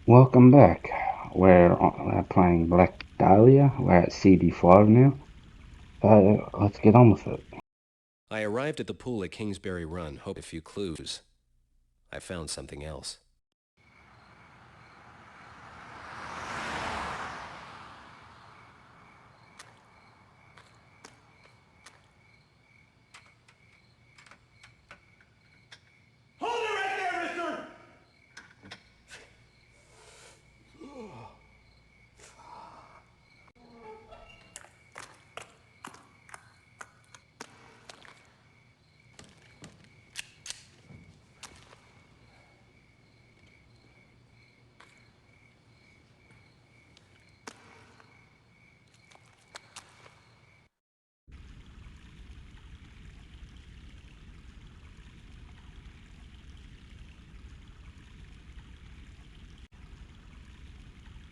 Welcome back. We're playing Black Dahlia. We're at CD5 now. So let's get on with it. I arrived at the pool at Kingsbury Run, hoping a few clues. I found something else. Hold it right there, mister!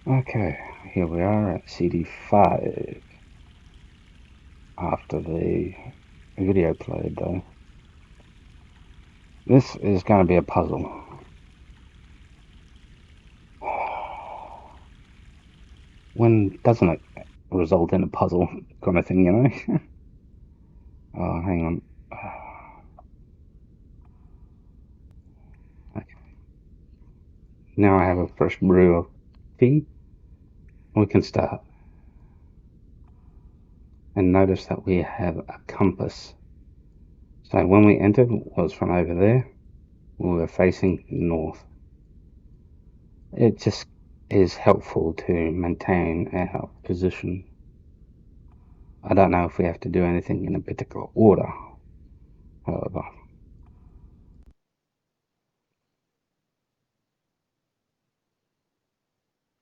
Okay, here we are at CD5 after the video played though. This is going to be a puzzle. When doesn't it result in a puzzle kind of thing, you know? Oh, hang on. Okay. Now I have a fresh brew of tea. We can start. And notice that we have a compass. So when we entered, it was from over there. We were facing north. It just is helpful to maintain our position. I don't know if we have to do anything in a particular order, however.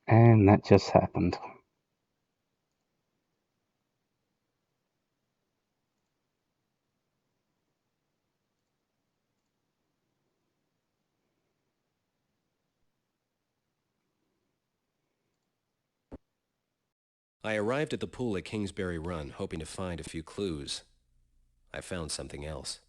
And that just happened. I arrived at the pool at Kingsbury Run, hoping to find a few clues. I found something else.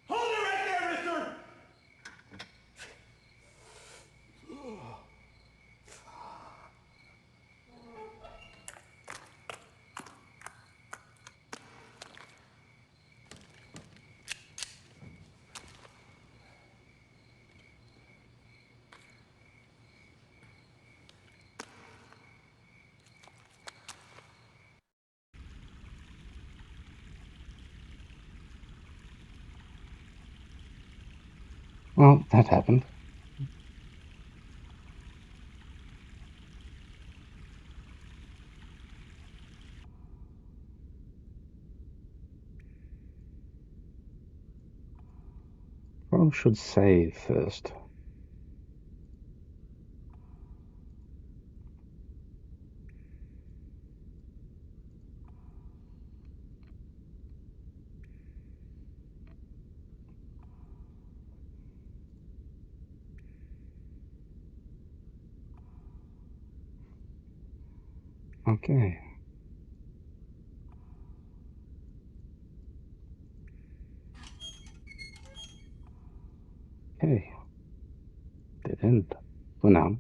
Hold it right there, mister! Well, that happened. Probably should save first. Okay. Okay. Dead end. For now.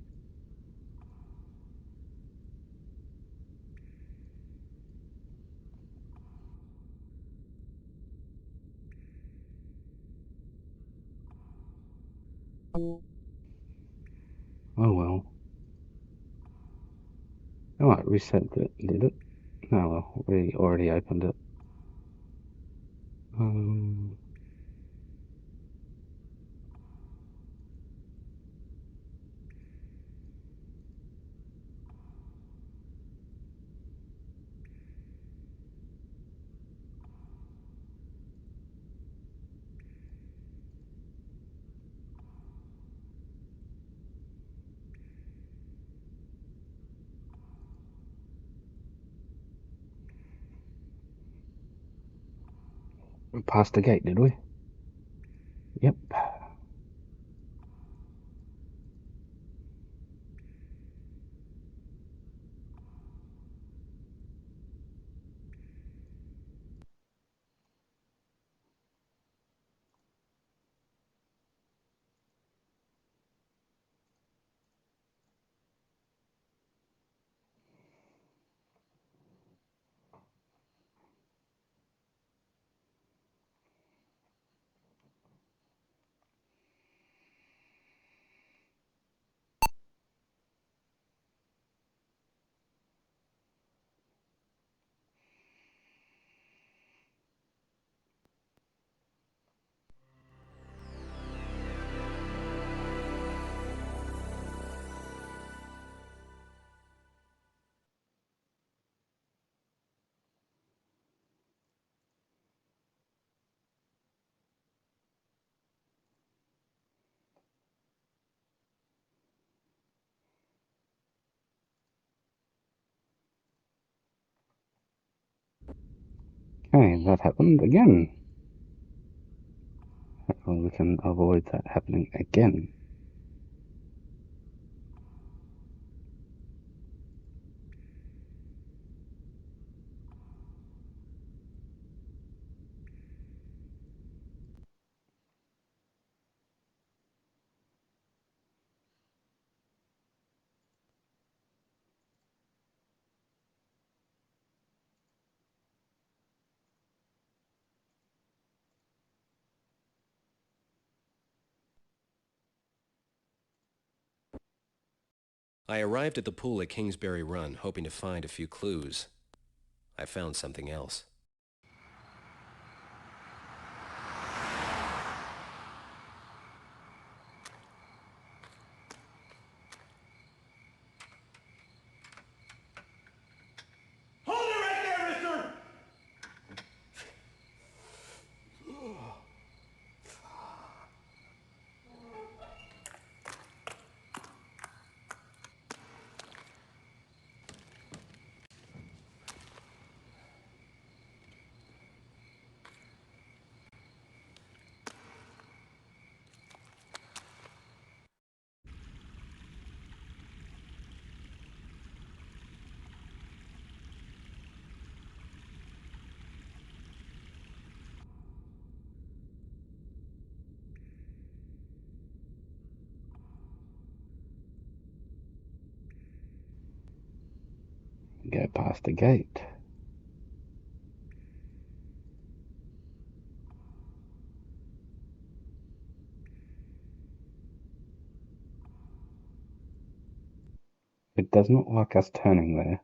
Oh well. Oh, I reset it, did it? No, well, we already opened it. Um, we passed the gate, did we? Yep. Hey, that happened again. Hopefully we can avoid that happening again. I arrived at the pool at Kingsbury Run, hoping to find a few clues. I found something else. Hold it right there, mister! Go past the gate. It does not like us turning there.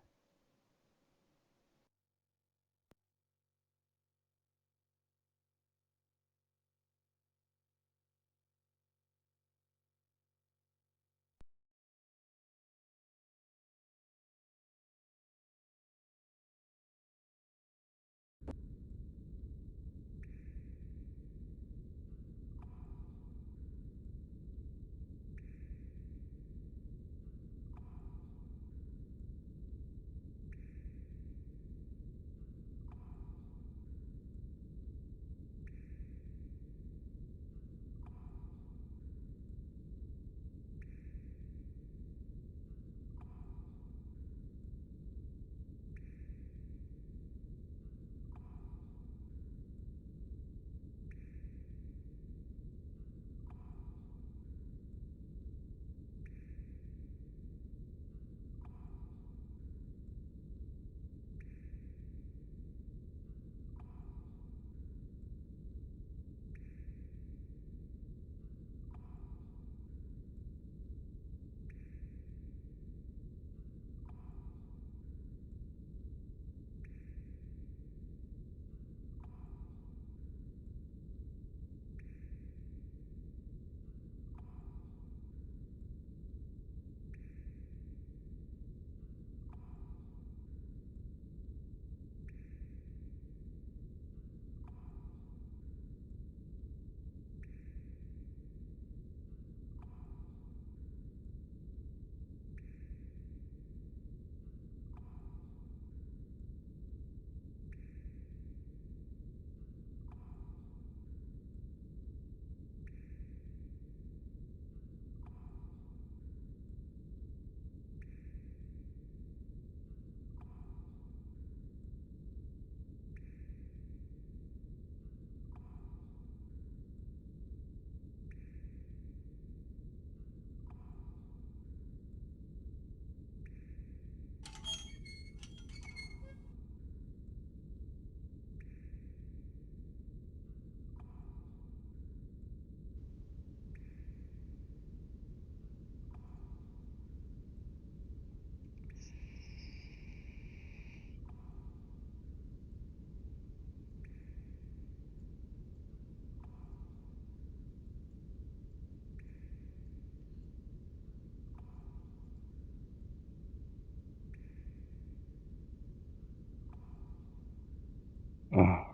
Right.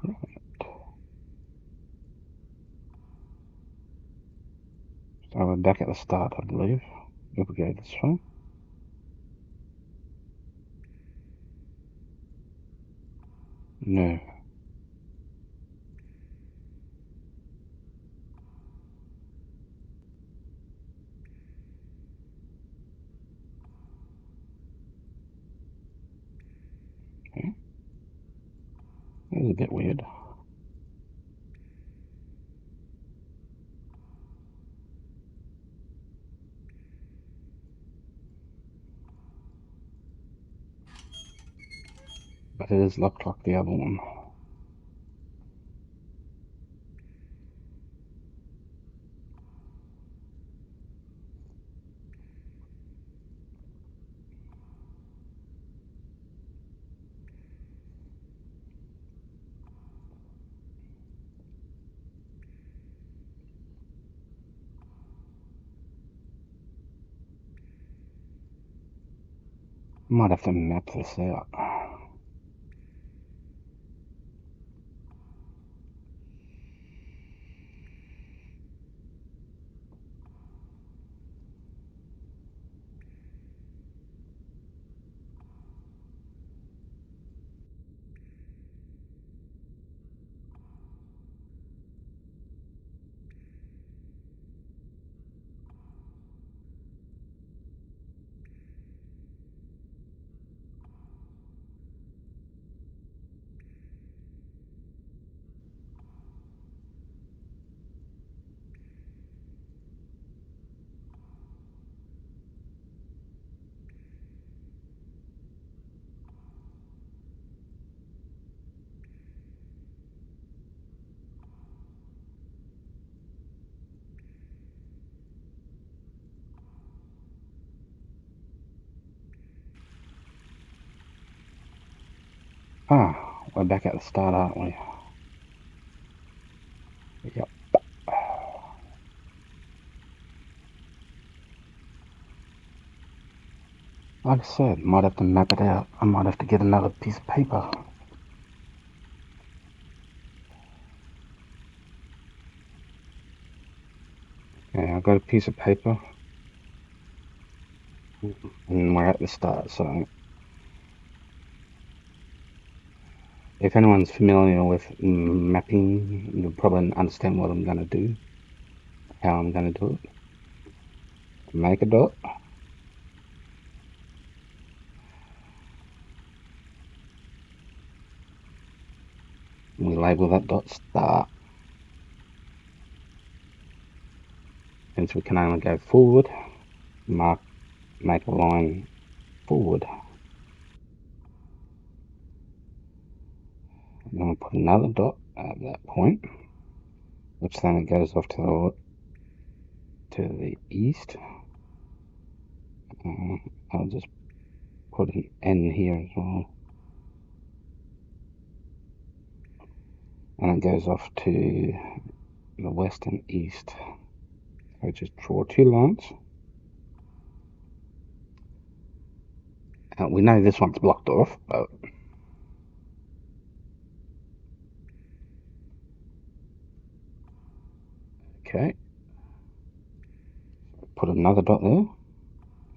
So we're back at the start, I believe. If we go this way. No. Okay. That was a bit weird. But it is locked like the other one. Might have to map this out. Ah, we're back at the start, aren't we? Yep. Like I said, might have to map it out. I might have to get another piece of paper. Okay, I've got a piece of paper. And we're at the start, so if anyone's familiar with mapping, you'll probably understand what I'm going to do, how I'm going to do it. Make a dot. We label that dot start. Since we can only go forward, make a line forward. And then we'll put another dot at that point, which then it goes off to the east. I'll just put an N here as well. And it goes off to the west and east. So just draw two lines. We know this one's blocked off, but okay. Put another dot there.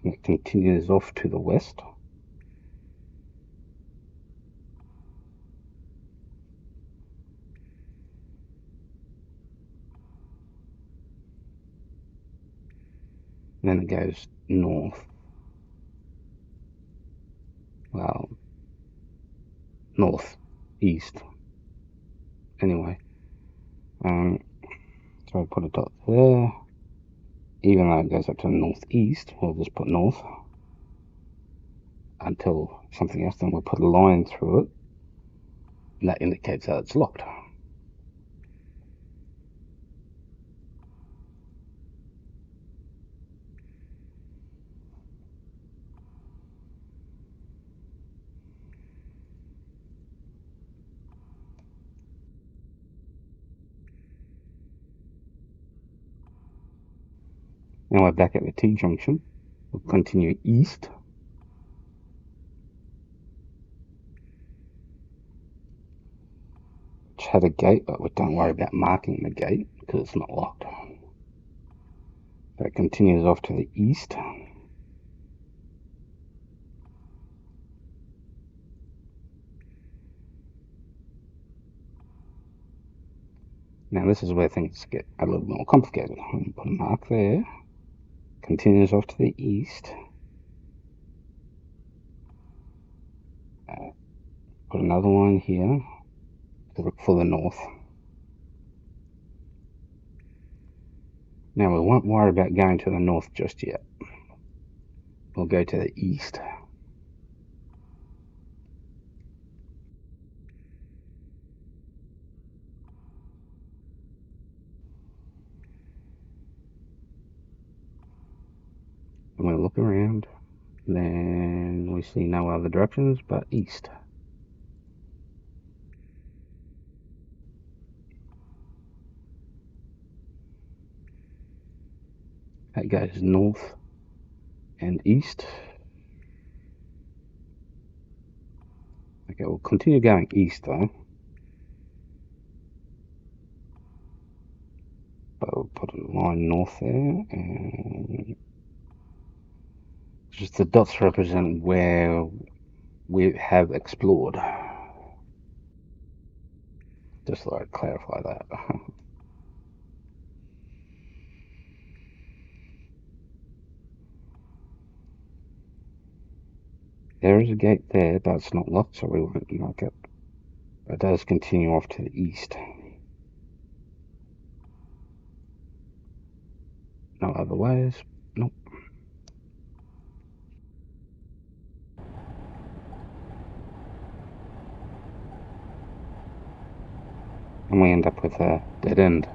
And it continues off to the west. And then it goes north. Well, north, east. Anyway, so I put a dot there. Even though it goes up to the northeast, we'll just put north until something else. Then we'll put a line through it. And that indicates that it's locked. Now we're back at the T-junction. We'll continue east. Which had a gate, but we don't worry about marking the gate because it's not locked. So it continues off to the east. Now this is where things get a little more complicated. We put a mark there. Continues off to the east. Put another line here for the north. Now we won't worry about going to the north just yet. We'll go to the east. And we'll look around. Then we see no other directions but east. That goes north and east. Okay, we'll continue going east though. But we'll put a line north there, and just the dots represent where we have explored. Just thought I'd clarify that. There is a gate there, but it's not locked, so we won't knock it. It does continue off to the east. No other ways. Nope. And we end up with a dead end.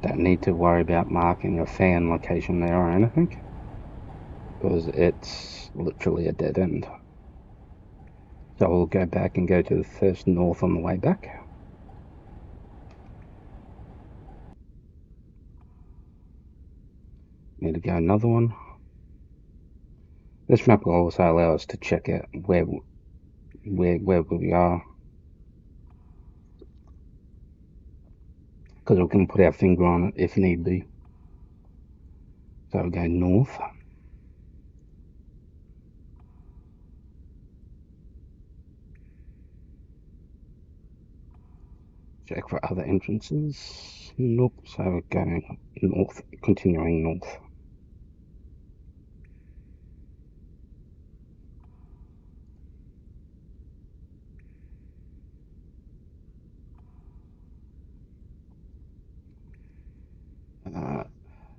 Don't need to worry about marking a fan location there or anything, because it's literally a dead end. So we'll go back and go to the first north on the way back. Need to go another one. This map will also allow us to check out where we are, because we can put our finger on it if need be. So we'll go north. Check for other entrances. Nope. So we're going north, continuing north.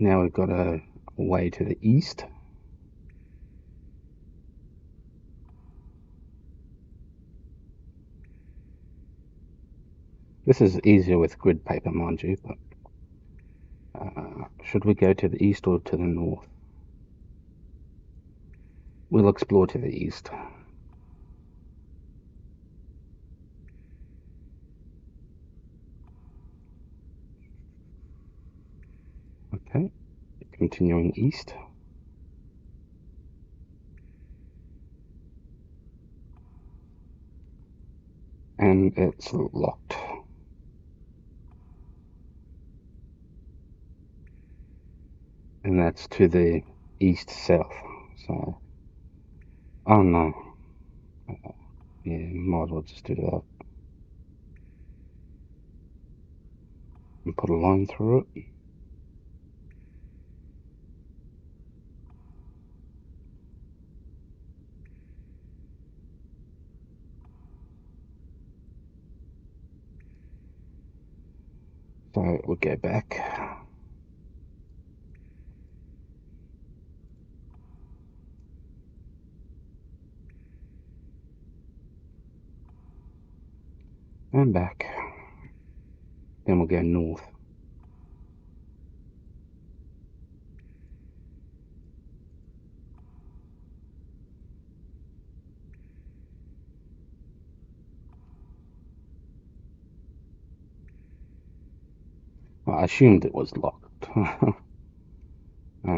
Now we've got a way to the east. This is easier with grid paper, mind you, but should we go to the east or to the north? We'll explore to the east. Okay, continuing east. And it's locked. And that's to the east-south. So, oh no. Yeah, might as well just do that. And put a line through it. So we'll go back. And back. Then we'll go north. Well, I assumed it was locked.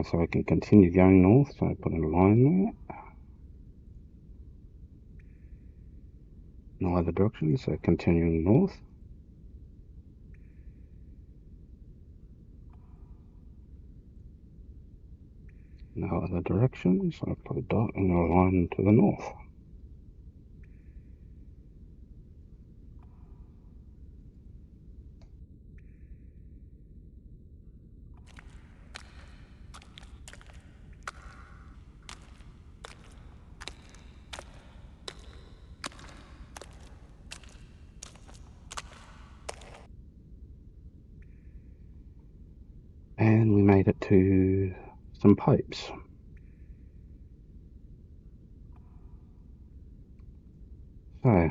So we can continue going north. So I put a line there. No other direction, so continuing north. No other direction, so I put a dot and a line to the north. to some pipes. So,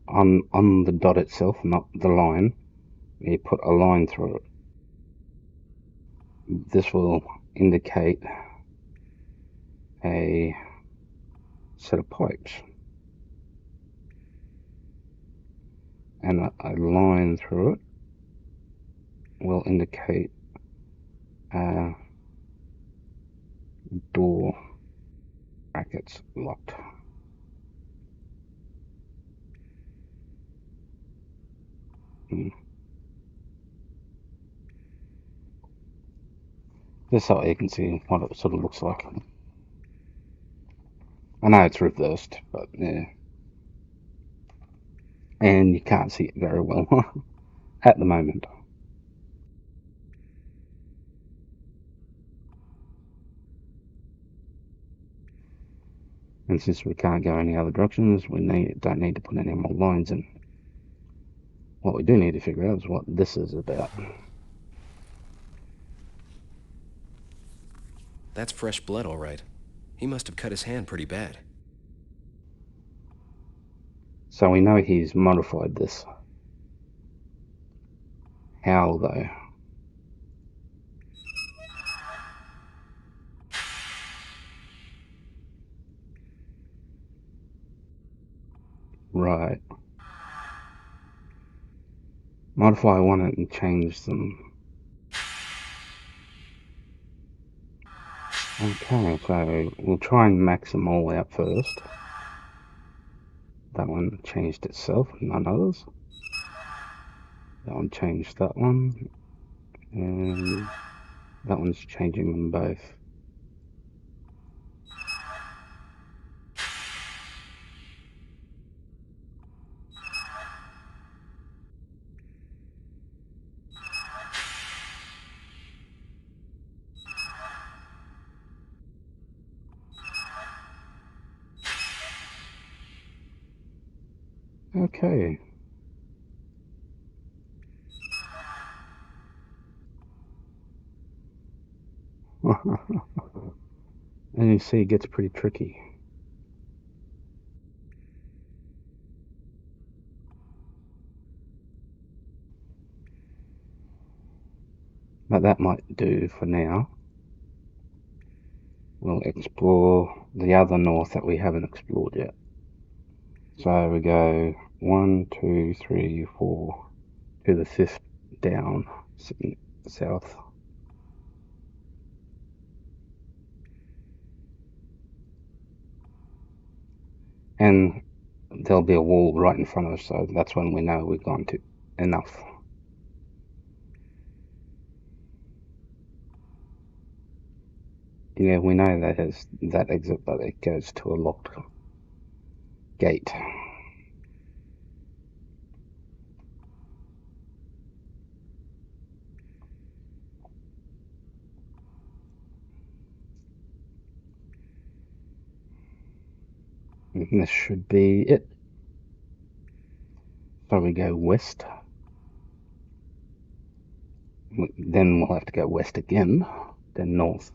on the dot itself, not the line, you put a line through it. This will indicate a set of pipes. And a line through it will indicate a door brackets locked. Just so you can see what it sort of looks like. I know it's reversed, but yeah. And you can't see it very well at the moment. And since we can't go any other directions, we don't need to put any more lines in. What we do need to figure out is what this is about. That's fresh blood, all right. He must have cut his hand pretty bad. So we know he's modified this. How, though? Right. Modify one and change them. Okay, so we'll try and max them all out first. That one changed itself, none others. That one changed that one. And that one's changing them both. Okay. And you see it gets pretty tricky. But that might do for now. We'll explore the other north that we haven't explored yet. So we go 1, 2, 3, 4 to the 5th down south. And there'll be a wall right in front of us, so that's when we know we've gone to enough. Yeah, we know that has that exit, but it goes to a locked gate. And this should be it. So we go west. Then we'll have to go west again, then north.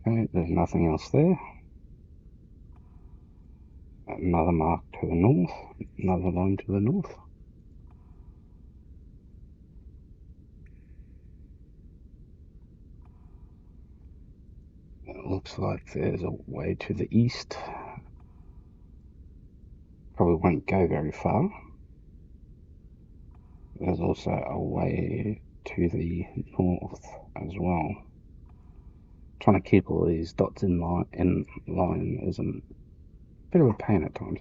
Okay, there's nothing else there. Another mark to the north, another line to the north. It looks like there's a way to the east. Probably won't go very far. There's also a way to the north as well. Trying to keep all these dots in line is a bit of a pain at times.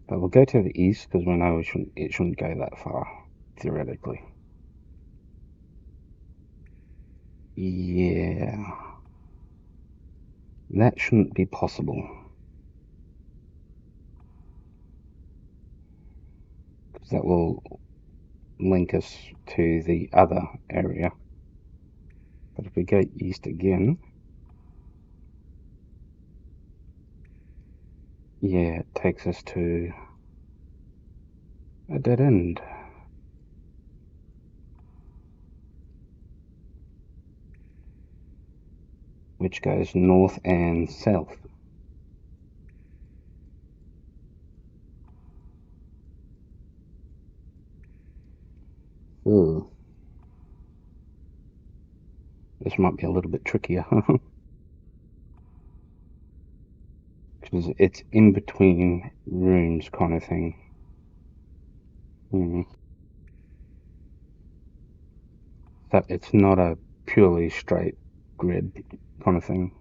But we'll go to the east because we know it shouldn't go that far, theoretically. Yeah. That shouldn't be possible. because that will link us to the other area. But if we go east again, yeah, it takes us to a dead end. Which goes north and south. Ooh. This might be a little bit trickier. Because it's in between rooms kind of thing. So it's not a purely straight grid kind of thing.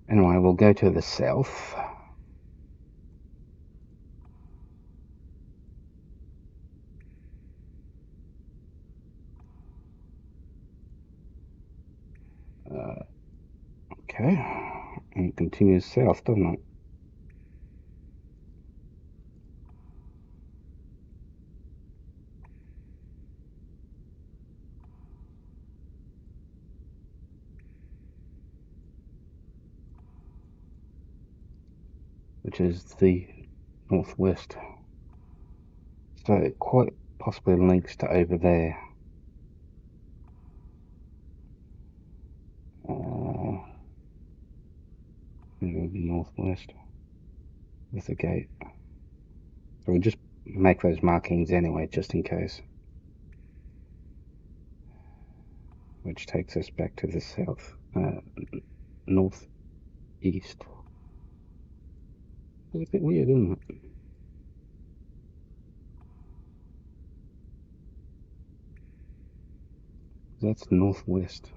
Anyway, we'll go to the south. Okay, and it continues south, doesn't it? Which is the northwest. So it quite possibly links to over there. The northwest with the gate. So we'll just make those markings anyway, just in case. Which takes us back to the south, northeast. It's a bit weird, isn't it? That's northwest.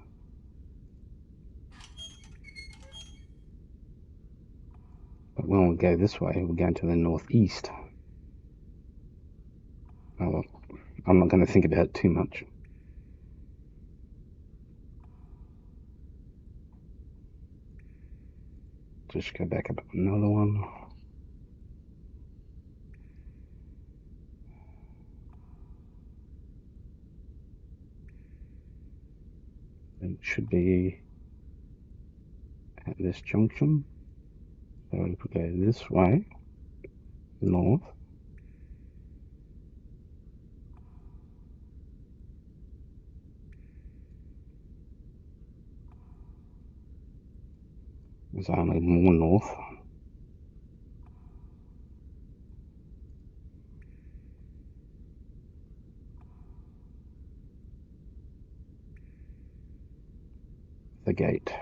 But when we go this way, we're going to the northeast. Oh, I'm not going to think about it too much. Just go back up another one. It should be at this junction. So if we go this way, north, there's only more north. The gate.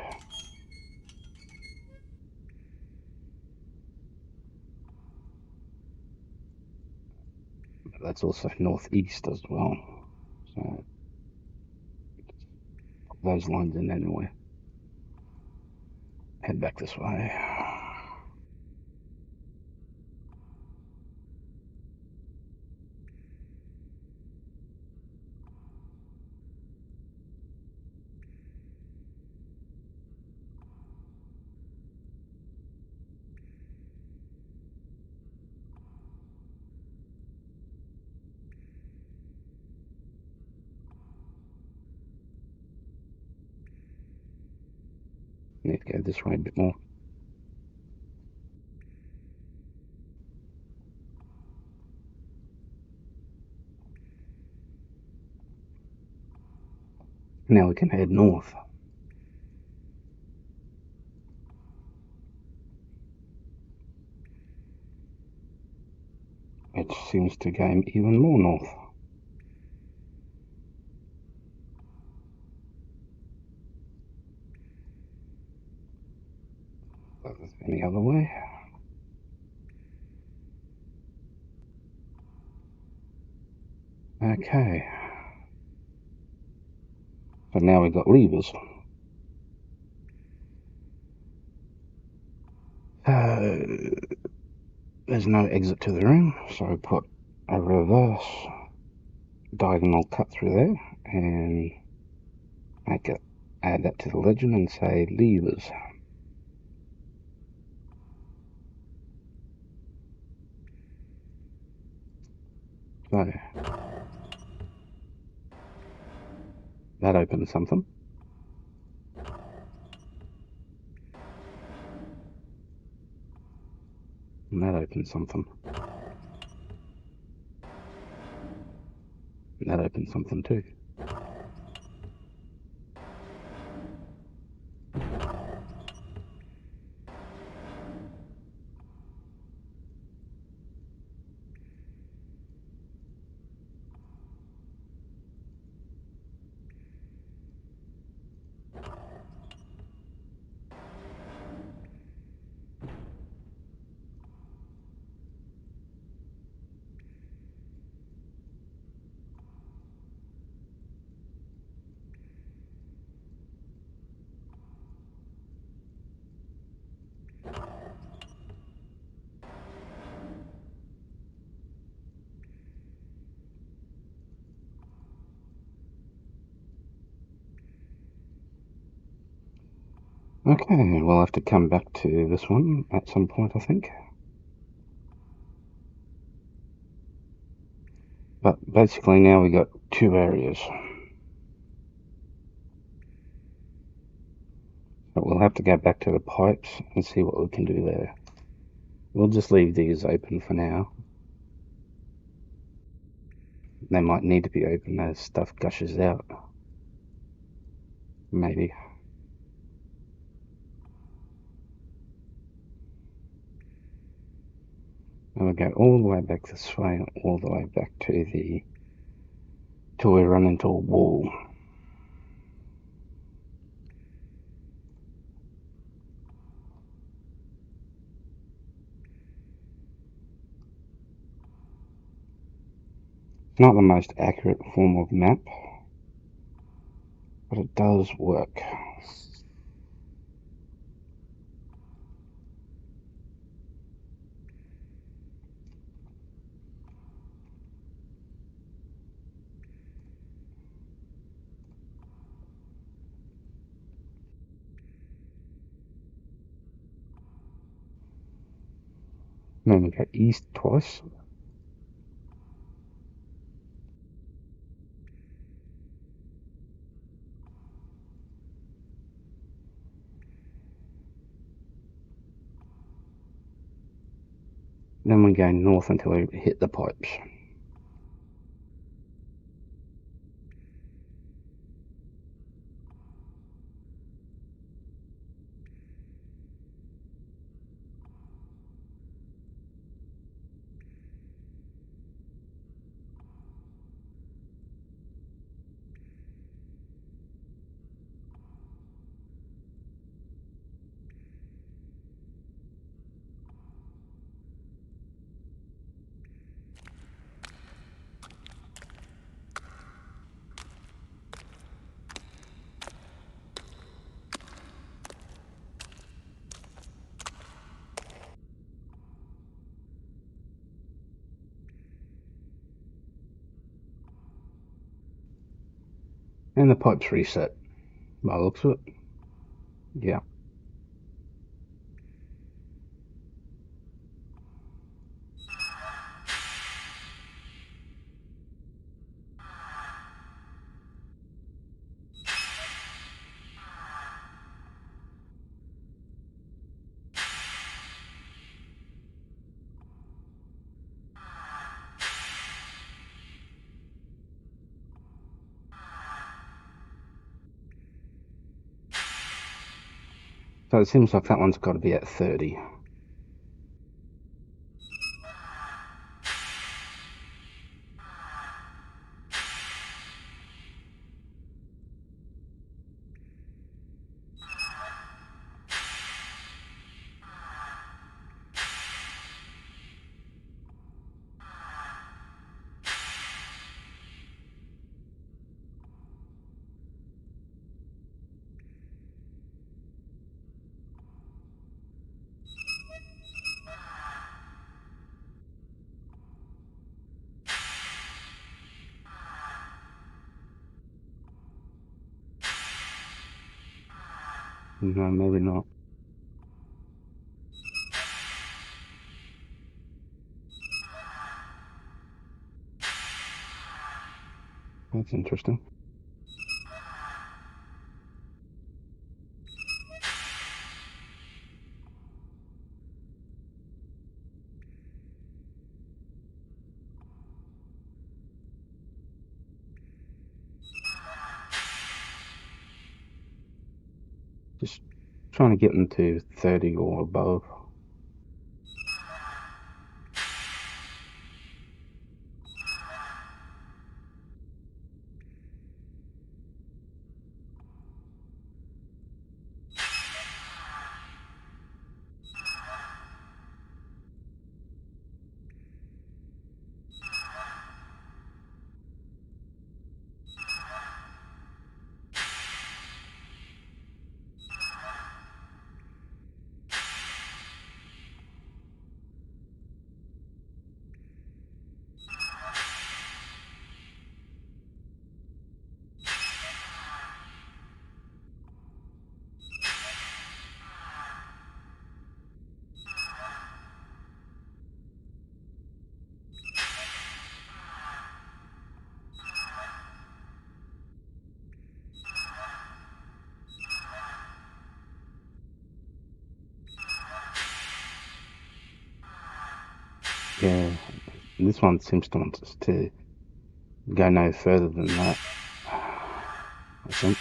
But that's also northeast as well. So put those lines in anyway. Head back this way. Need to go this way a bit more. Now we can head north. It seems to go even more north. Any other way? Okay. So now we've got levers. There's no exit to the room, so put a reverse diagonal cut through there and add that to the legend and say levers. So that opens something. And that opens something. And that opens something too. Okay, we'll have to come back to this one at some point, I think. But basically now we got two areas. But we'll have to go back to the pipes and see what we can do there. We'll just leave these open for now. They might need to be open as stuff gushes out. Maybe. And we'll go all the way back this way, all the way back to till we run into a wall. It's not the most accurate form of map, but it does work. Then we go east twice. Then we go north until we hit the pipes. And the pipes reset, by the looks of it. Yeah. So it seems like that one's got to be at 30. No, maybe not. That's interesting. Just trying to get them to 30 or above. Yeah, this one seems to want us to go no further than that, I think.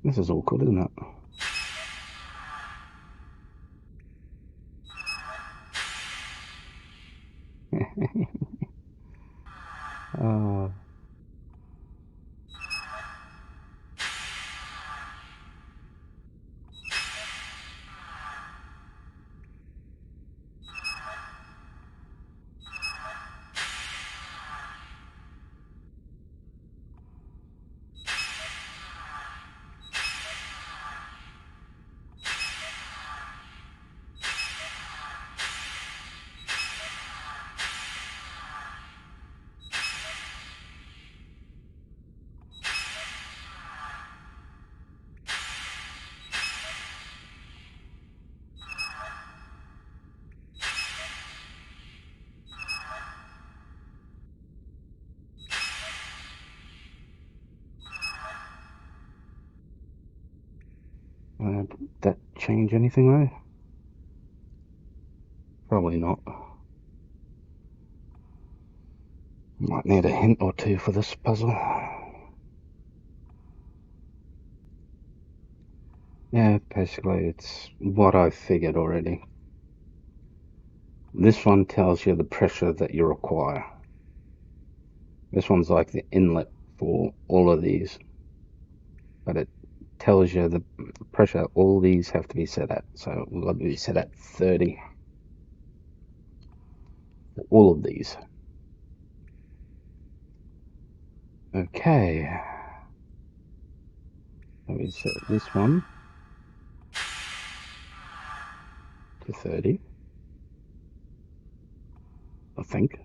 This is awkward, isn't it? Oh, did that change anything though? Probably not. Might need a hint or two for this puzzle. Yeah, basically it's what I figured already. This one tells you the pressure that you require. This one's like the inlet for all of these, but it tells you the pressure all these have to be set at. So we've got to be set at 30 for all of these. Okay. So we set this one to 30, I think.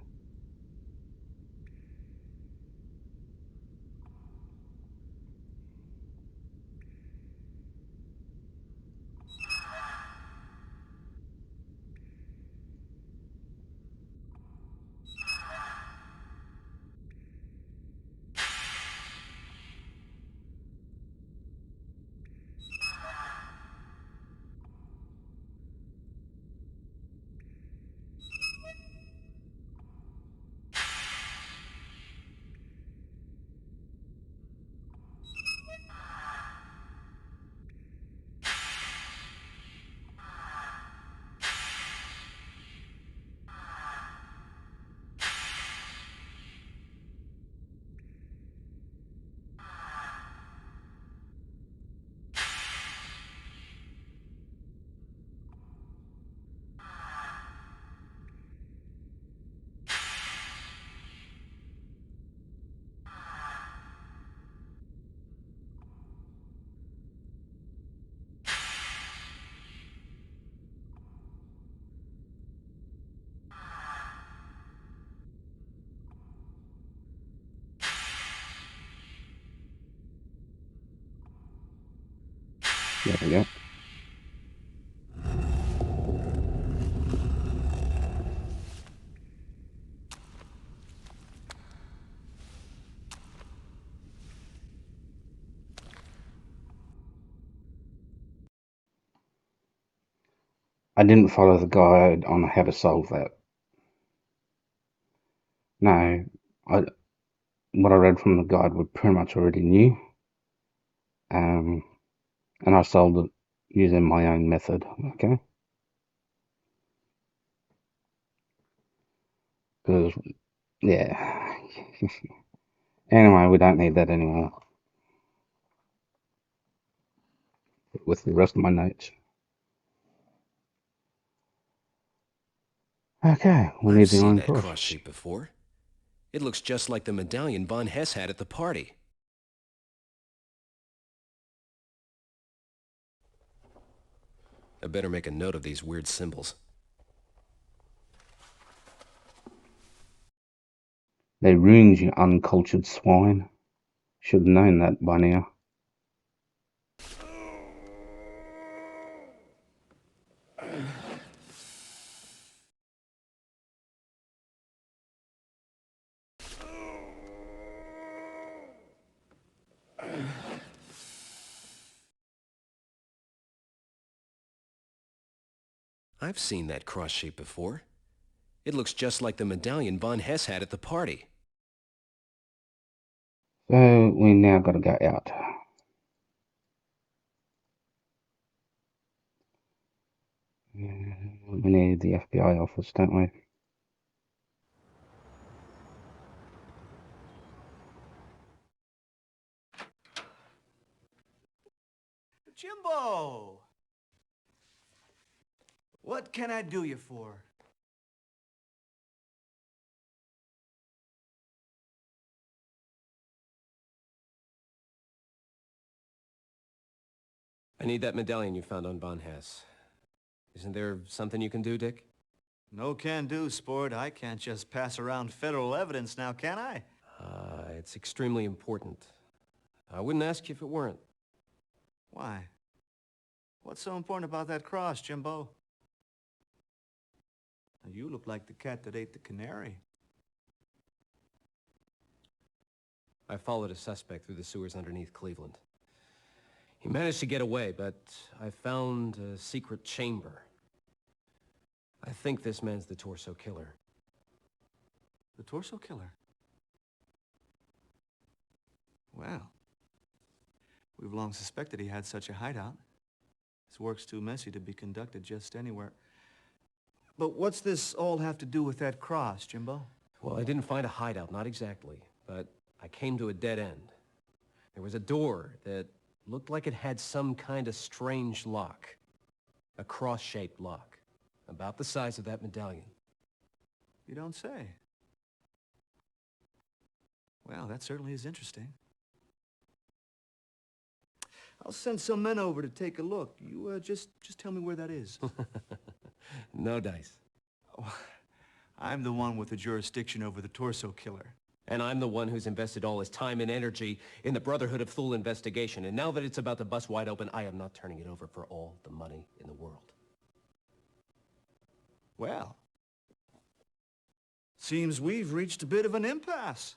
There we go. I didn't follow the guide on how to solve that. No, what I read from the guide we pretty much already knew, and I solved it using my own method. Okay, because yeah. Anyway, we don't need that anymore with the rest of my notes. Okay, we I've need the seen iron that cross. cross shape before. It looks just like the medallion Von Hess had at the party. I better make a note of these weird symbols. They ruined you uncultured swine. Should have known that by now. I've seen that cross shape before. It looks just like the medallion Von Hess had at the party. So we now got to go out. We need the FBI office, don't we? Jimbo! What can I do you for? I need that medallion you found on Von Hess. Isn't there something you can do, Dick? No can do, sport. I can't just pass around federal evidence now, can I? It's extremely important. I wouldn't ask you if it weren't. Why? What's so important about that cross, Jimbo? Now, you look like the cat that ate the canary. I followed a suspect through the sewers underneath Cleveland. He managed to get away, but I found a secret chamber. I think this man's the torso killer. The torso killer? Well, we've long suspected he had such a hideout. His work's too messy to be conducted just anywhere. But what's this all have to do with that cross, Jimbo? Well, I didn't find a hideout, not exactly, but I came to a dead end. There was a door that looked like it had some kind of strange lock. A cross-shaped lock, about the size of that medallion. You don't say. Well, that certainly is interesting. I'll send some men over to take a look. You just tell me where that is. No dice. Oh, I'm the one with the jurisdiction over the torso killer. And I'm the one who's invested all his time and energy in the Brotherhood of Thule investigation. And now that it's about to bust wide open, I am not turning it over for all the money in the world. Well, seems we've reached a bit of an impasse.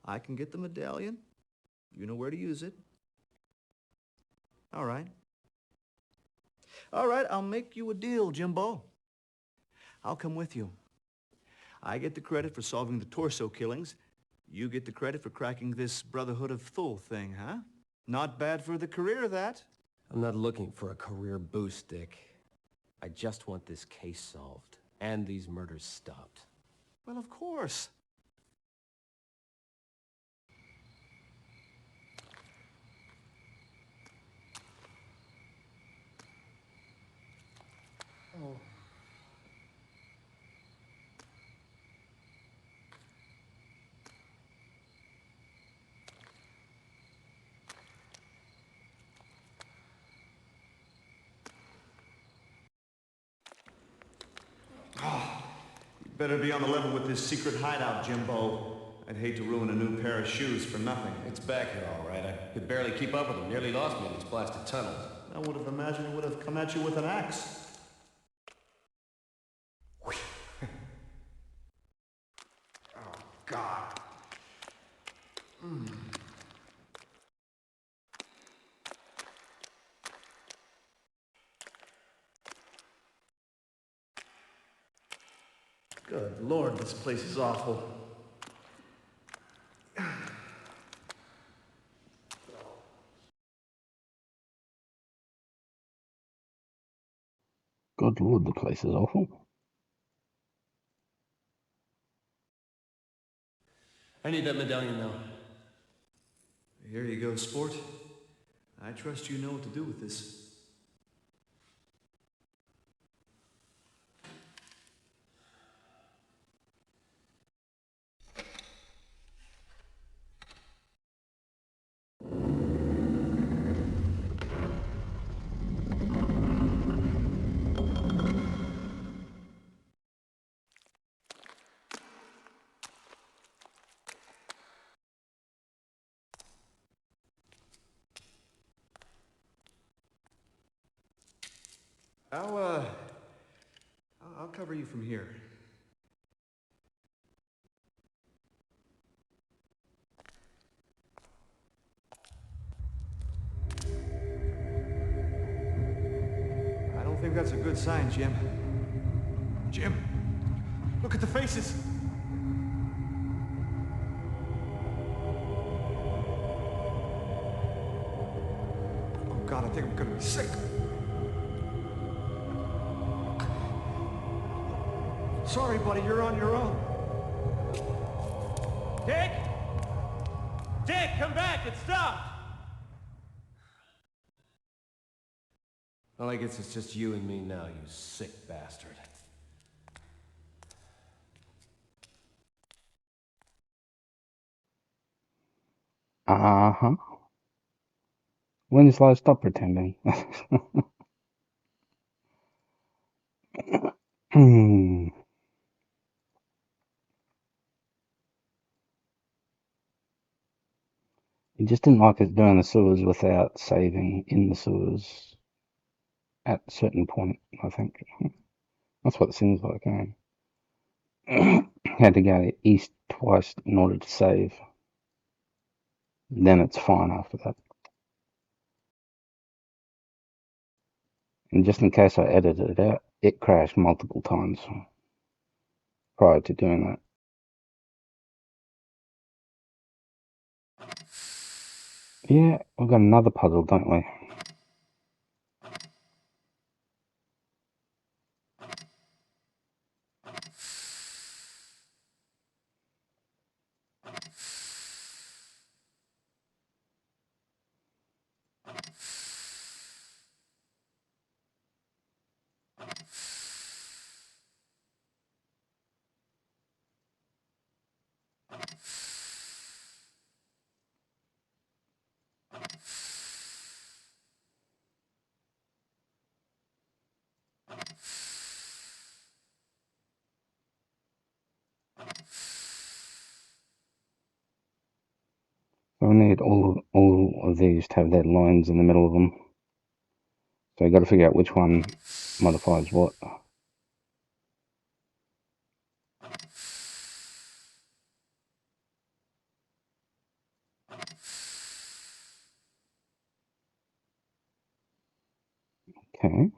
I can get the medallion. You know where to use it. All right. All right, I'll make you a deal, Jimbo. I'll come with you. I get the credit for solving the torso killings. You get the credit for cracking this Brotherhood of Thule thing, huh? Not bad for the career, that. I'm not looking for a career boost, Dick. I just want this case solved and these murders stopped. Well, of course. Oh. You better be on the level with this secret hideout, Jimbo. I'd hate to ruin a new pair of shoes for nothing. It's back here, all right. I could barely keep up with them. Nearly lost me in these blasted tunnels. I would have imagined it would have come at you with an axe. Oh, God. Good Lord, this place is awful. Good Lord, the place is awful. I need that medallion now. Here you go, sport. I trust you know what to do with this. I'll cover you from here. I don't think that's a good sign, Jim. Jim, look at the faces. Oh God, I think I'm gonna be sick. Sorry, buddy, you're on your own. Dick? Dick, come back! It stopped! Well, I guess it's just you and me now, you sick bastard. Uh-huh. When is life stop pretending? Hmm. He just didn't like us doing the sewers without saving in the sewers at a certain point, I think. That's what it seems like, Had to go east twice in order to save. Then it's fine after that. And just in case I edited it out, it crashed multiple times prior to doing that. Yeah, we've got another puzzle, don't we? So we need all of these to have their lines in the middle of them. So I've got to figure out which one modifies what. Okay.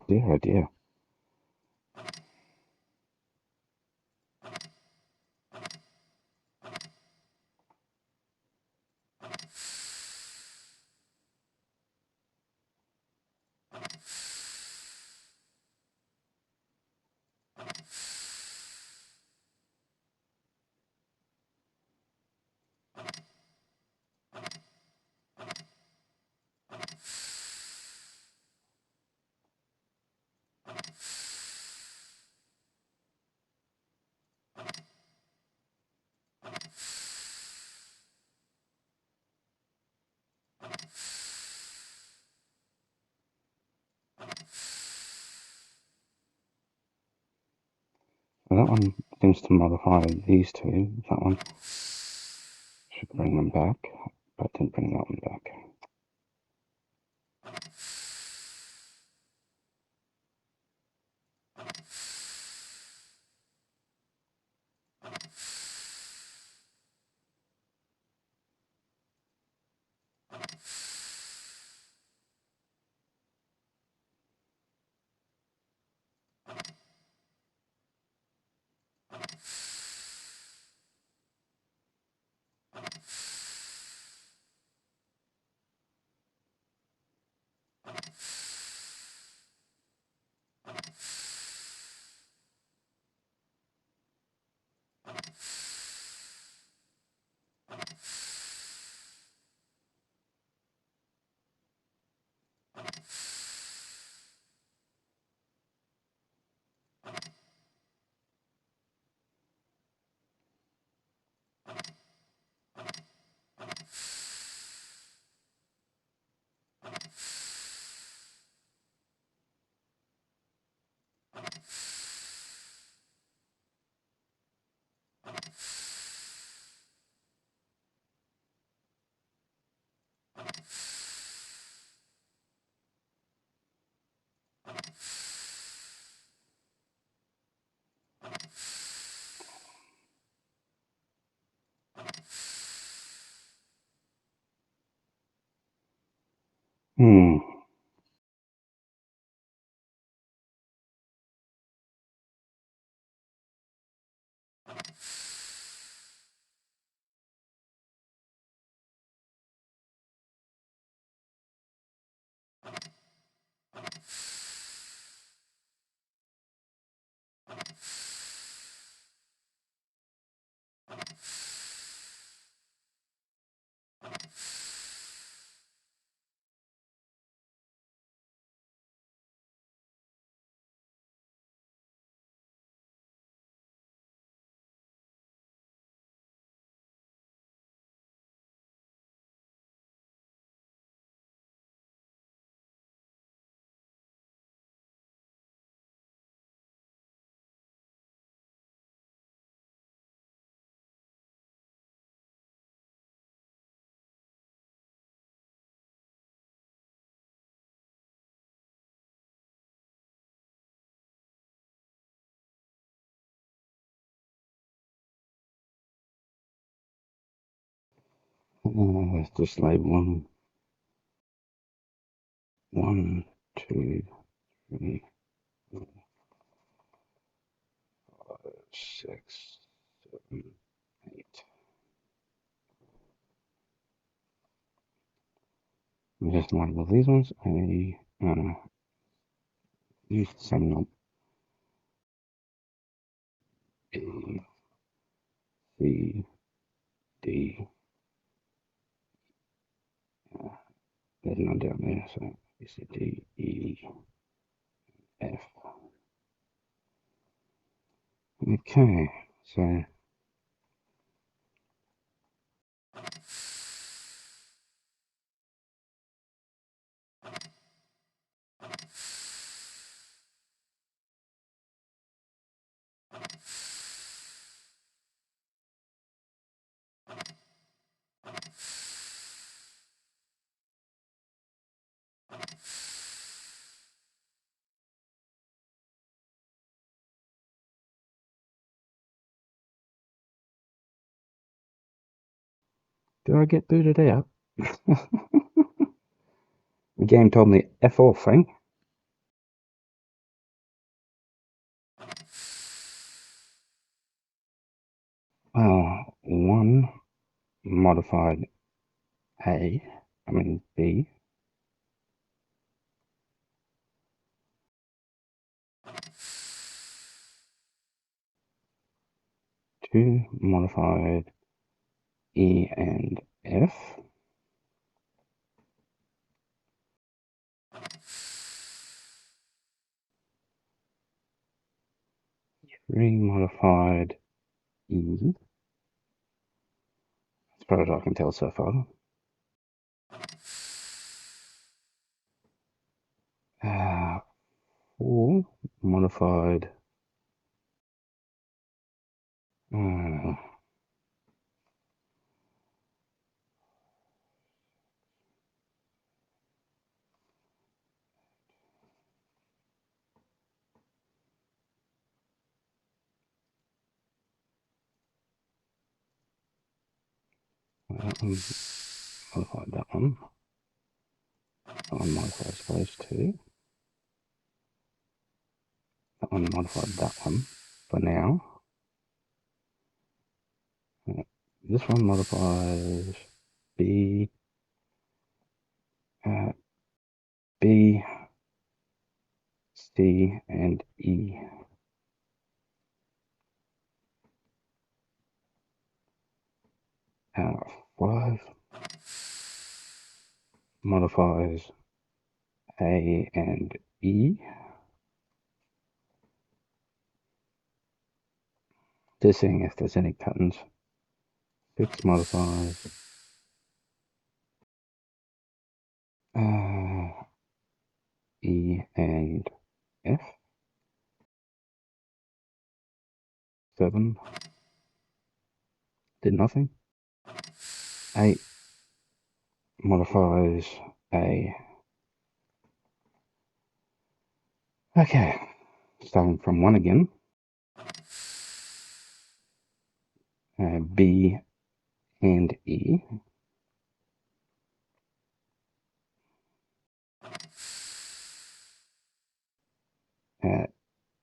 Dear, oh dear. So that one seems to modify these two. That one should bring them back, but didn't bring that one back. Hmm. Let's just label them 1, 2, 3, 6, 7, 8. Just label these ones use the same knob. A, C, D. There's none down there, so B, C, D, E, F. Okay, so do I get booted out? The game told me F off, eh? Well, 1 modified B. 2 modified E and F. 3 modified E, as far as I can tell so far. 4 modified Uh, that one, modify that one. That one modifies those two. That one modified that one for now. This one modifies B, B, C, and E. Uh, 5 modifies A and E. Just seeing if there's any patterns. 6 modifies E and F. 7 did nothing. 8 modifies A. Okay, starting from 1 again. B and E.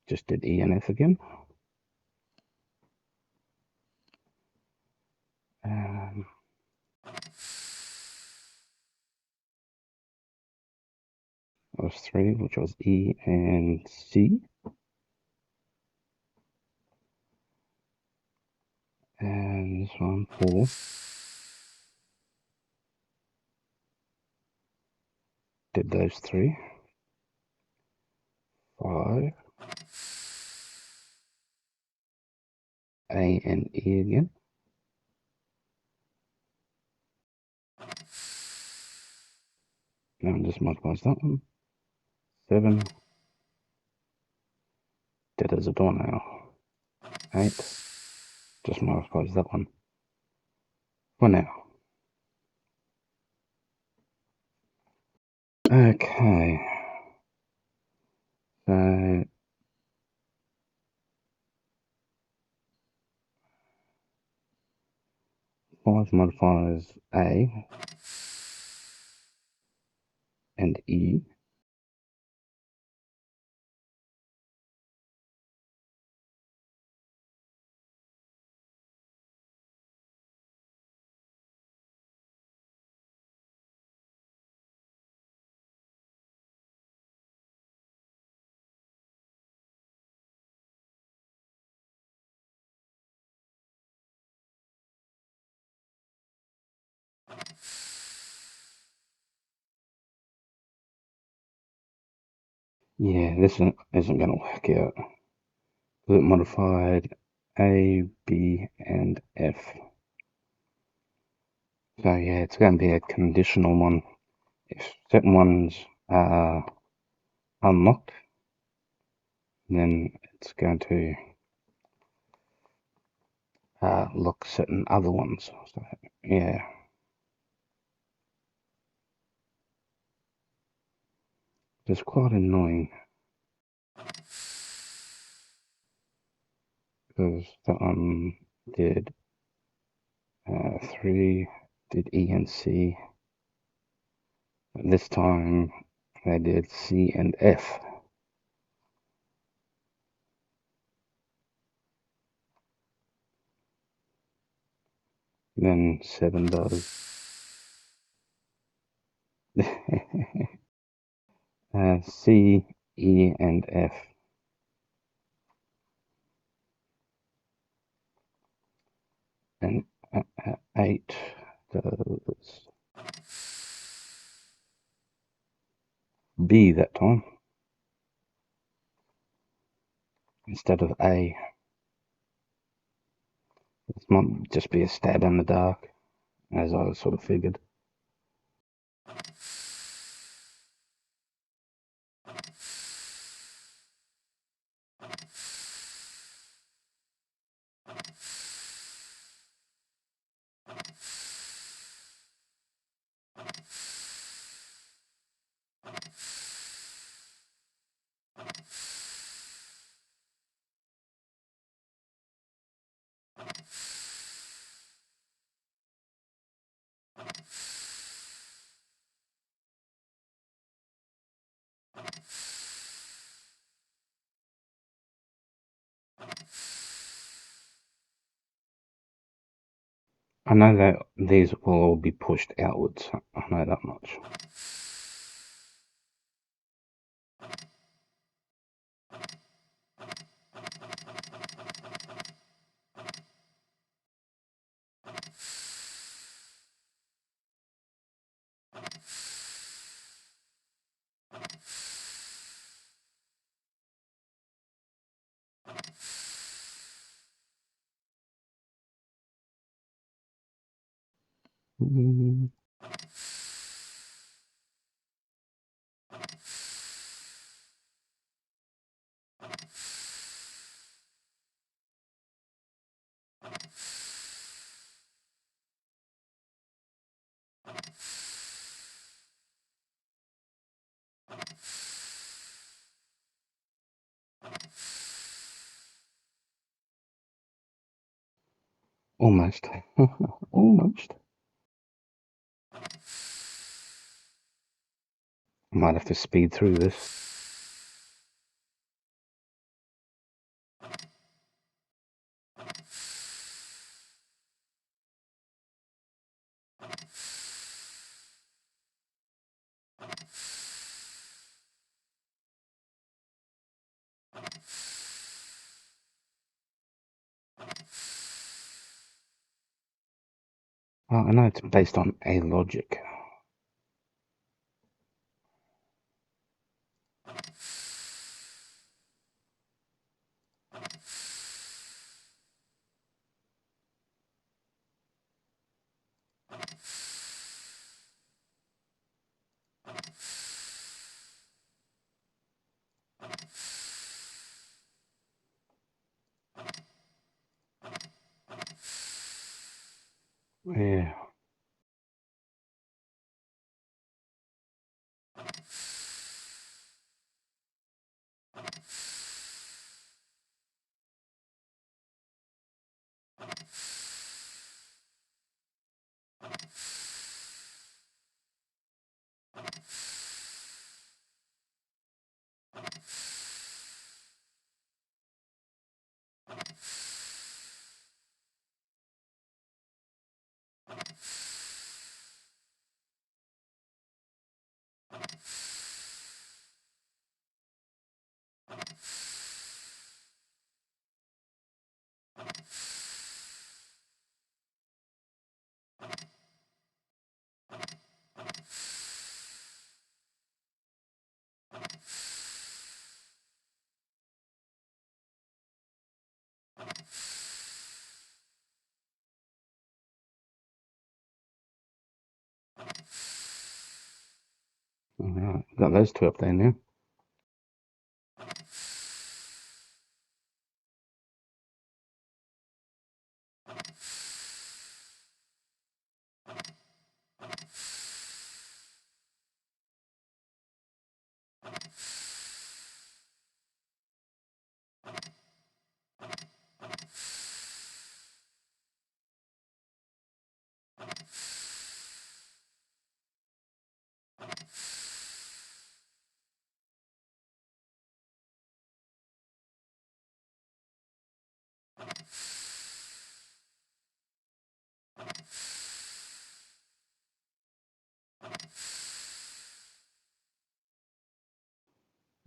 Just did E and F again. That was 3, which was E and C. And this one, 4. Did those 3. 5. A and E again. Now just multiplies that one. 7. Did as a doornail. 8. Just multiplies that one. For now. Okay. So 5 modifies A and E. Yeah, this isn't going to work out. It modified A, B, and F. So yeah, it's going to be a conditional one. If certain ones are unlocked, then it's going to lock certain other ones. So yeah, it's quite annoying because that one did 3, did E and C. This time they did C and F. Then 7 does C, E, and F. And 8 does B that time instead of A. This might just be a stab in the dark, as I sort of figured. I know that these will all be pushed outwards. I know that much. Mm. Almost. Almost. I might have to speed through this. Well, I know it's based on a logic. Yeah. Alright, got those two up there now.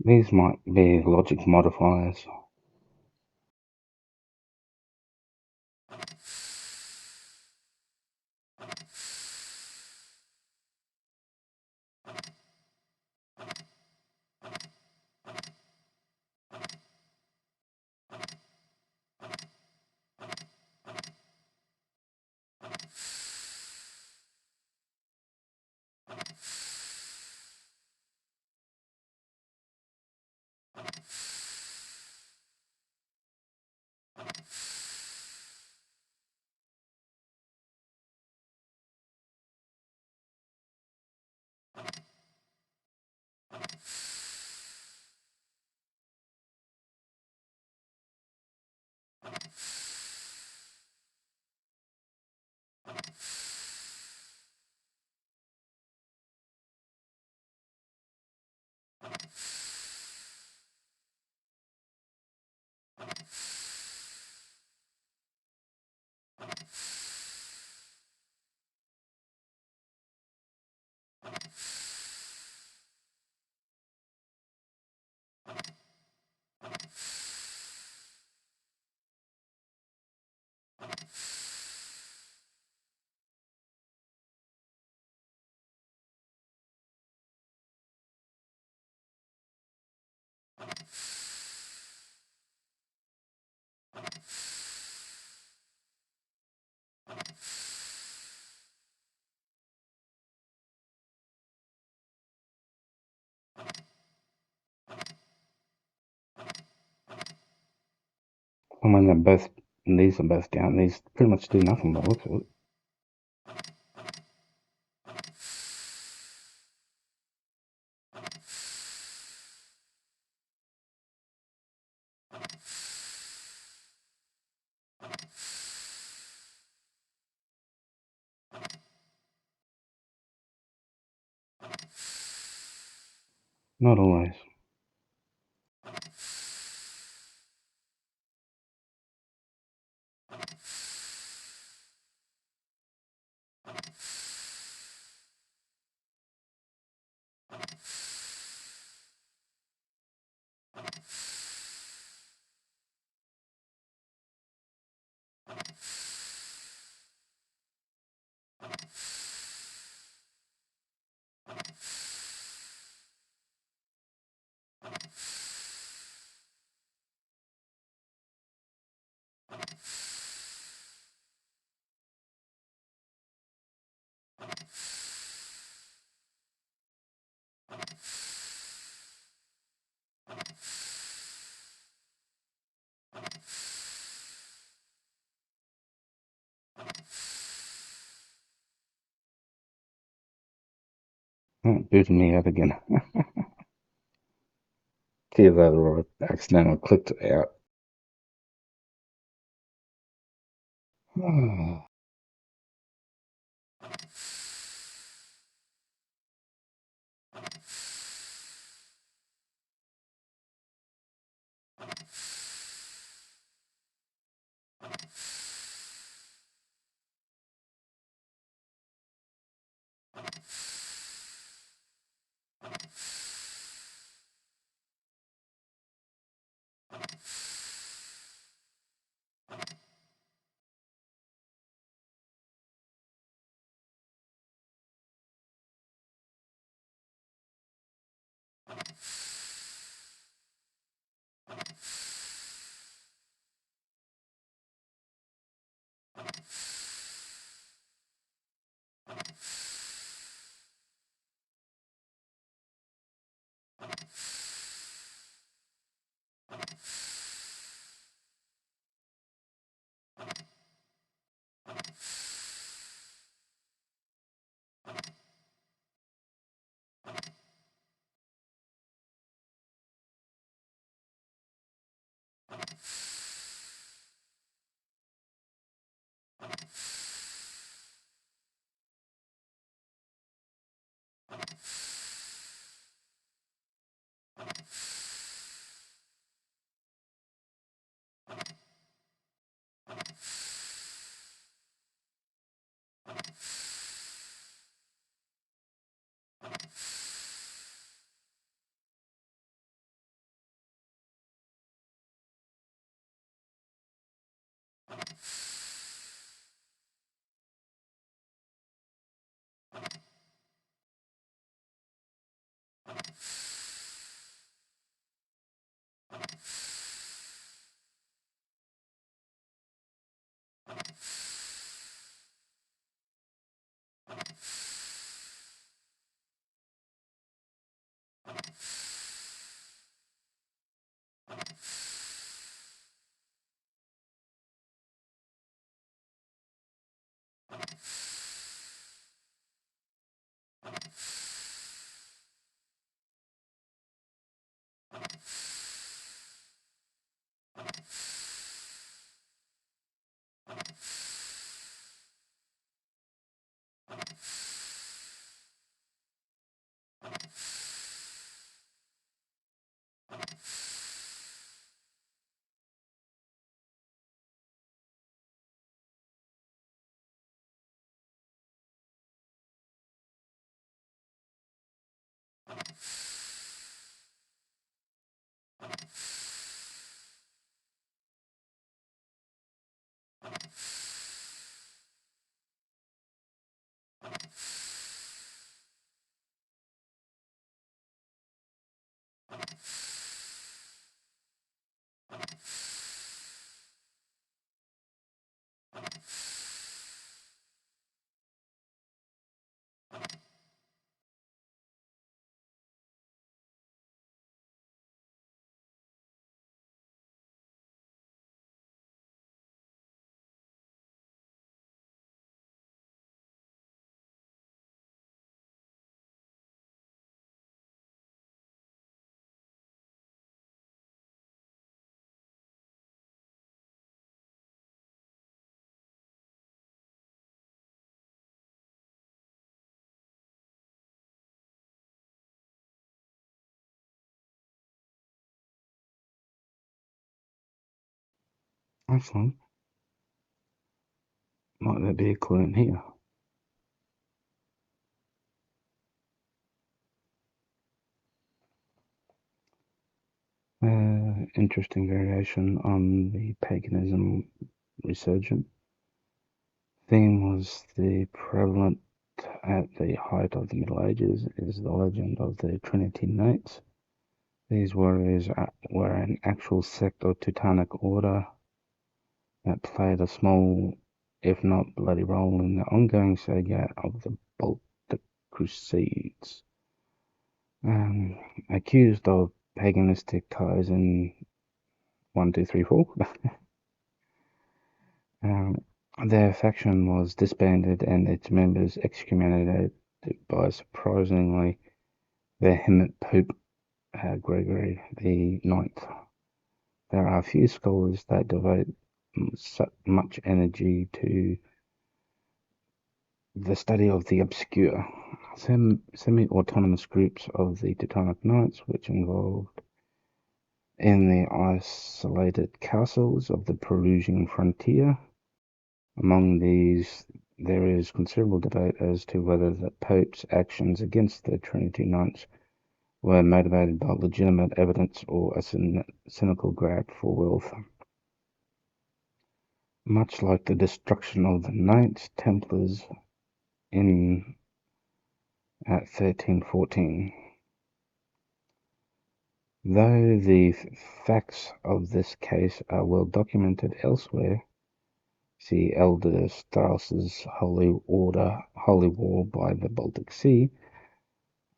These might be logic modifiers. And when these are both down, these pretty much do nothing by the looks of it. Not always. That booted me out again. See that I accidentally clicked it out. Excellent. Might there be a clue in here? Interesting variation on the paganism resurgent. Theme was the prevalent at the height of the Middle Ages is the legend of the Trinity Knights. These warriors were an actual sect or Teutonic order that played a small, if not bloody role in the ongoing saga of the Baltic Crusades. Accused of paganistic ties in 1, 2, 3, 4. Their faction was disbanded and its members excommunicated by surprisingly vehement Pope Gregory the Ninth. There are few scholars that devote much energy to the study of the obscure semi-autonomous groups of the Teutonic Knights, which involved in the isolated castles of the Perusian frontier. Among these, there is considerable debate as to whether the Pope's actions against the Trinity Knights were motivated by legitimate evidence or a cynical grab for wealth. Much like the destruction of the Knights Templars in 1314. Though the facts of this case are well documented elsewhere, see Elder Strauss's Holy War by the Baltic Sea,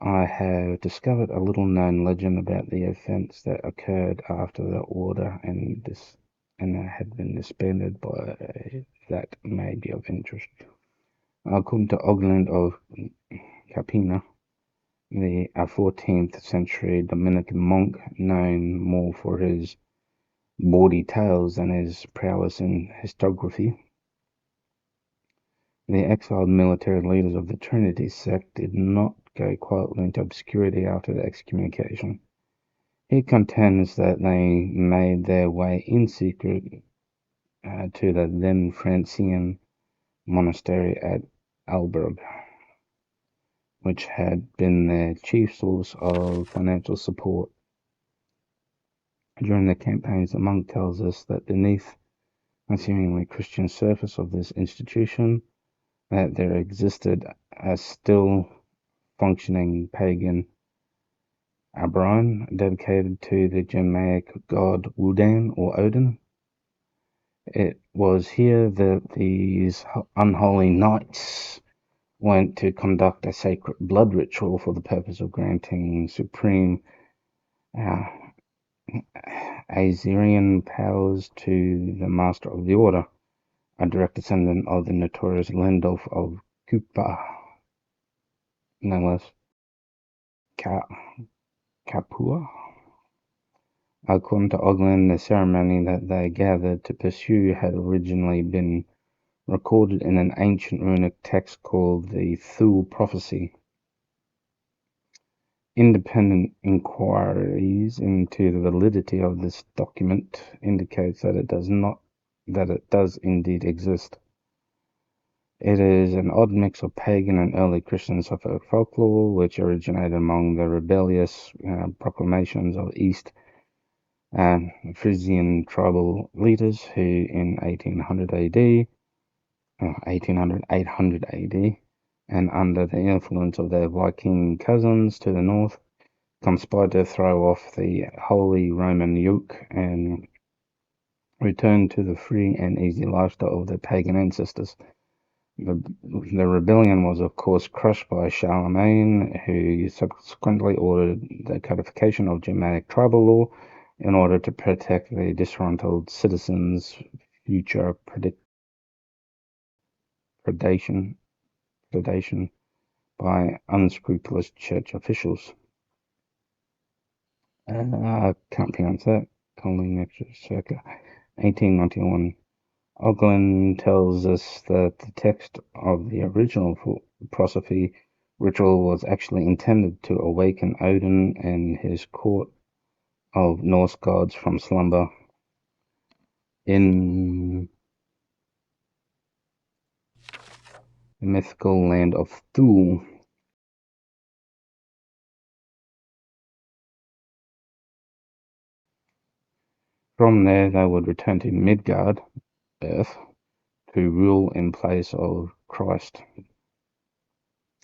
I have discovered a little-known legend about the events that occurred after the order and had been disbanded by that may be of interest. According to Ogland of Capena, a 14th century Dominican monk known more for his bawdy tales than his prowess in historiography, the exiled military leaders of the Trinity sect did not go quietly into obscurity after the excommunication. He contends that they made their way in secret to the then Franciscan monastery at Alberg, which had been their chief source of financial support. During the campaigns, the monk tells us that beneath the seemingly Christian surface of this institution, that there existed a still functioning pagan Abraham dedicated to the Germanic god Wodan or Odin. It was here that these unholy knights went to conduct a sacred blood ritual for the purpose of granting supreme Assyrian powers to the master of the order, a direct descendant of the notorious Lindolf of Kupa, no less. Capua. According to Ogland, the ceremony that they gathered to pursue had originally been recorded in an ancient runic text called the Thule Prophecy. Independent inquiries into the validity of this document indicates that it does indeed exist. It is an odd mix of pagan and early Christian Suffolk folklore, which originated among the rebellious proclamations of East and Frisian tribal leaders who in 800 AD, and under the influence of their Viking cousins to the north, conspired to throw off the Holy Roman yoke and return to the free and easy lifestyle of their pagan ancestors. The rebellion was, of course, crushed by Charlemagne, who subsequently ordered the codification of Germanic tribal law in order to protect the disgruntled citizens' future predation by unscrupulous church officials. I can't pronounce that. Calling circa 1891. Ogland tells us that the text of the original prosophy ritual was actually intended to awaken Odin and his court of Norse gods from slumber. in the mythical land of Thule. From there, they would return to Midgard, Earth, to rule in place of Christ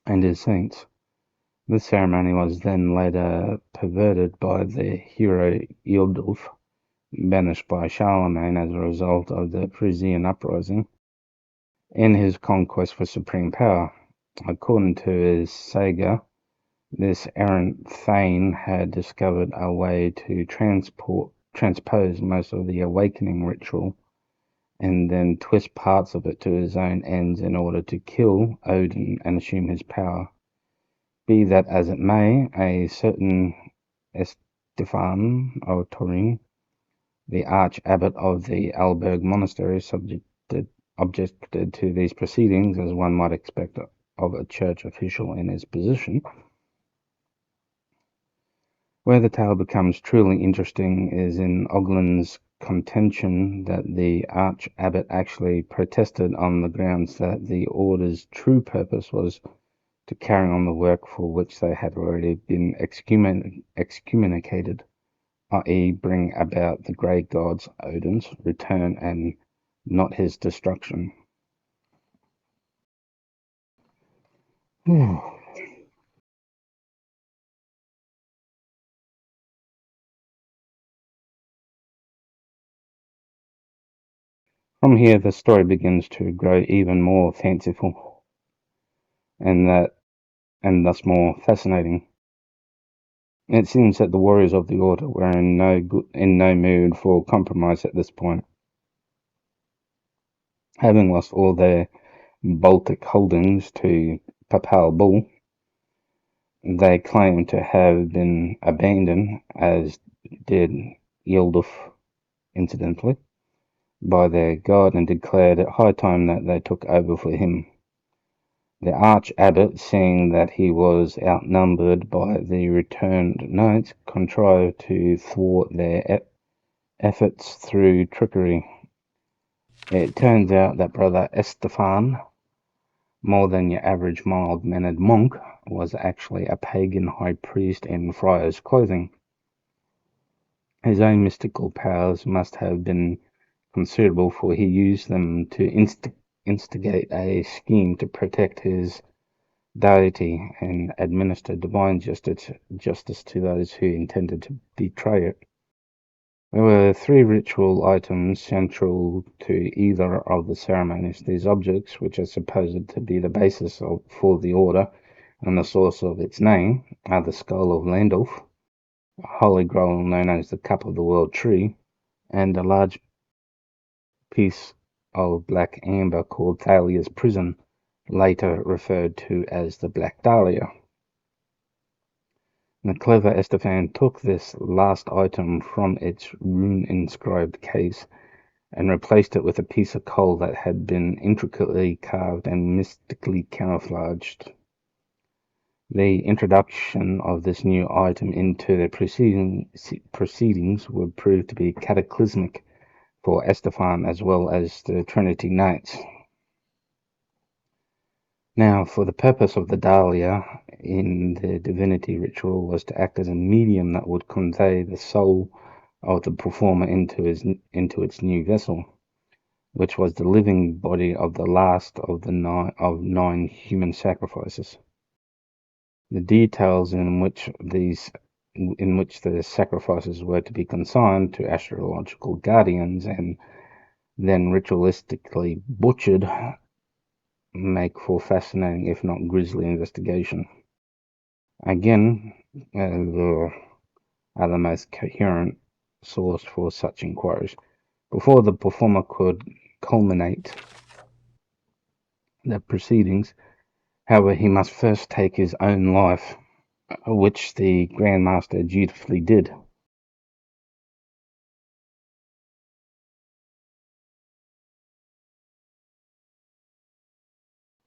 and his saints. This ceremony was then later perverted by the hero Ealdulf, banished by Charlemagne as a result of the Frisian uprising, in his conquest for supreme power. According to his saga, this errant Thane had discovered a way to transpose most of the awakening ritual and then twist parts of it to his own ends in order to kill Odin and assume his power. Be that as it may, a certain Estefan of Turin, the arch-abbot of the Alberg monastery, objected to these proceedings, as one might expect of a church official in his position. Where the tale becomes truly interesting is in Oglin's contention that the arch-abbot actually protested on the grounds that the order's true purpose was to carry on the work for which they had already been excommunicated, i.e. bring about the grey god's Odin's return and not his destruction. From here the story begins to grow even more fanciful and thus more fascinating. It seems that the warriors of the order were in no mood for compromise at this point. Having lost all their Baltic holdings to Papal Bull, they claimed to have been abandoned, as did Ealdulf incidentally, by their god, and declared it high time that they took over for him. The arch-abbot, seeing that he was outnumbered by the returned knights, contrived to thwart their efforts through trickery. It turns out that Brother Estefan, more than your average mild-mannered monk, was actually a pagan high priest in friar's clothing. His own mystical powers must have been considerable, for he used them to instigate a scheme to protect his deity and administer divine justice to those who intended to betray it. There were 3 ritual items central to either of the ceremonies. These objects, which are supposed to be the basis for the order and the source of its name, are the skull of Landulf, a holy grail known as the Cup of the World Tree, and a large piece of black amber called Thalia's Prison, later referred to as the Black Dahlia. The clever Estefan took this last item from its rune-inscribed case and replaced it with a piece of coal that had been intricately carved and mystically camouflaged. The introduction of this new item into the proceedings would prove to be cataclysmic for Estefan as well as the Trinity Knights. Now, for the purpose of the Dahlia in the divinity ritual was to act as a medium that would convey the soul of the performer into its new vessel, which was the living body of the last of the 9 human sacrifices. The details in which the sacrifices were to be consigned to astrological guardians and then ritualistically butchered make for fascinating, if not grisly, investigation. Again, are the most coherent source for such inquiries. Before the performer could culminate the proceedings, however, he must first take his own life, which the Grand Master dutifully did.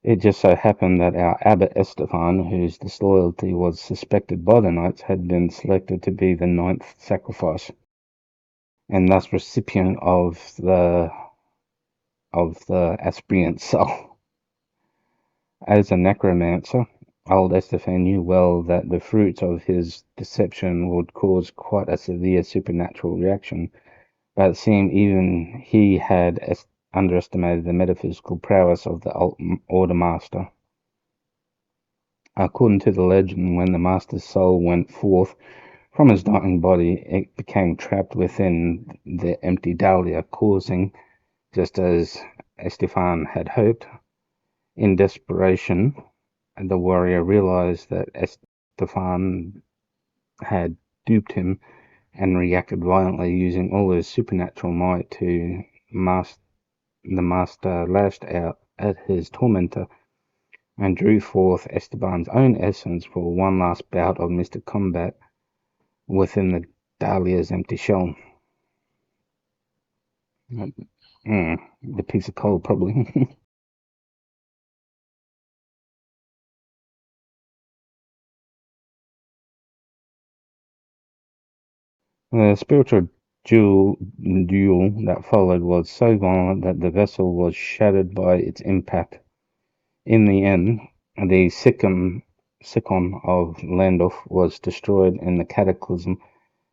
It just so happened that our Abbot Estefan, whose disloyalty was suspected by the knights, had been selected to be the 9th sacrifice, and thus recipient of the aspirant soul. As a necromancer, old Estefan knew well that the fruits of his deception would cause quite a severe supernatural reaction, but it seemed even he had underestimated the metaphysical prowess of the Order Master. According to the legend, when the Master's soul went forth from his dying body, it became trapped within the empty Dahlia, causing, just as Estefan had hoped. In desperation, the warrior realized that Estefan had duped him and reacted violently, using all his supernatural might to the Master lashed out at his tormentor and drew forth Esteban's own essence for one last bout of mystic combat within the Dahlia's empty shell. The piece of coal, probably. The spiritual duel that followed was so violent that the vessel was shattered by its impact. In the end, the Sikkim of Landorf was destroyed in the cataclysm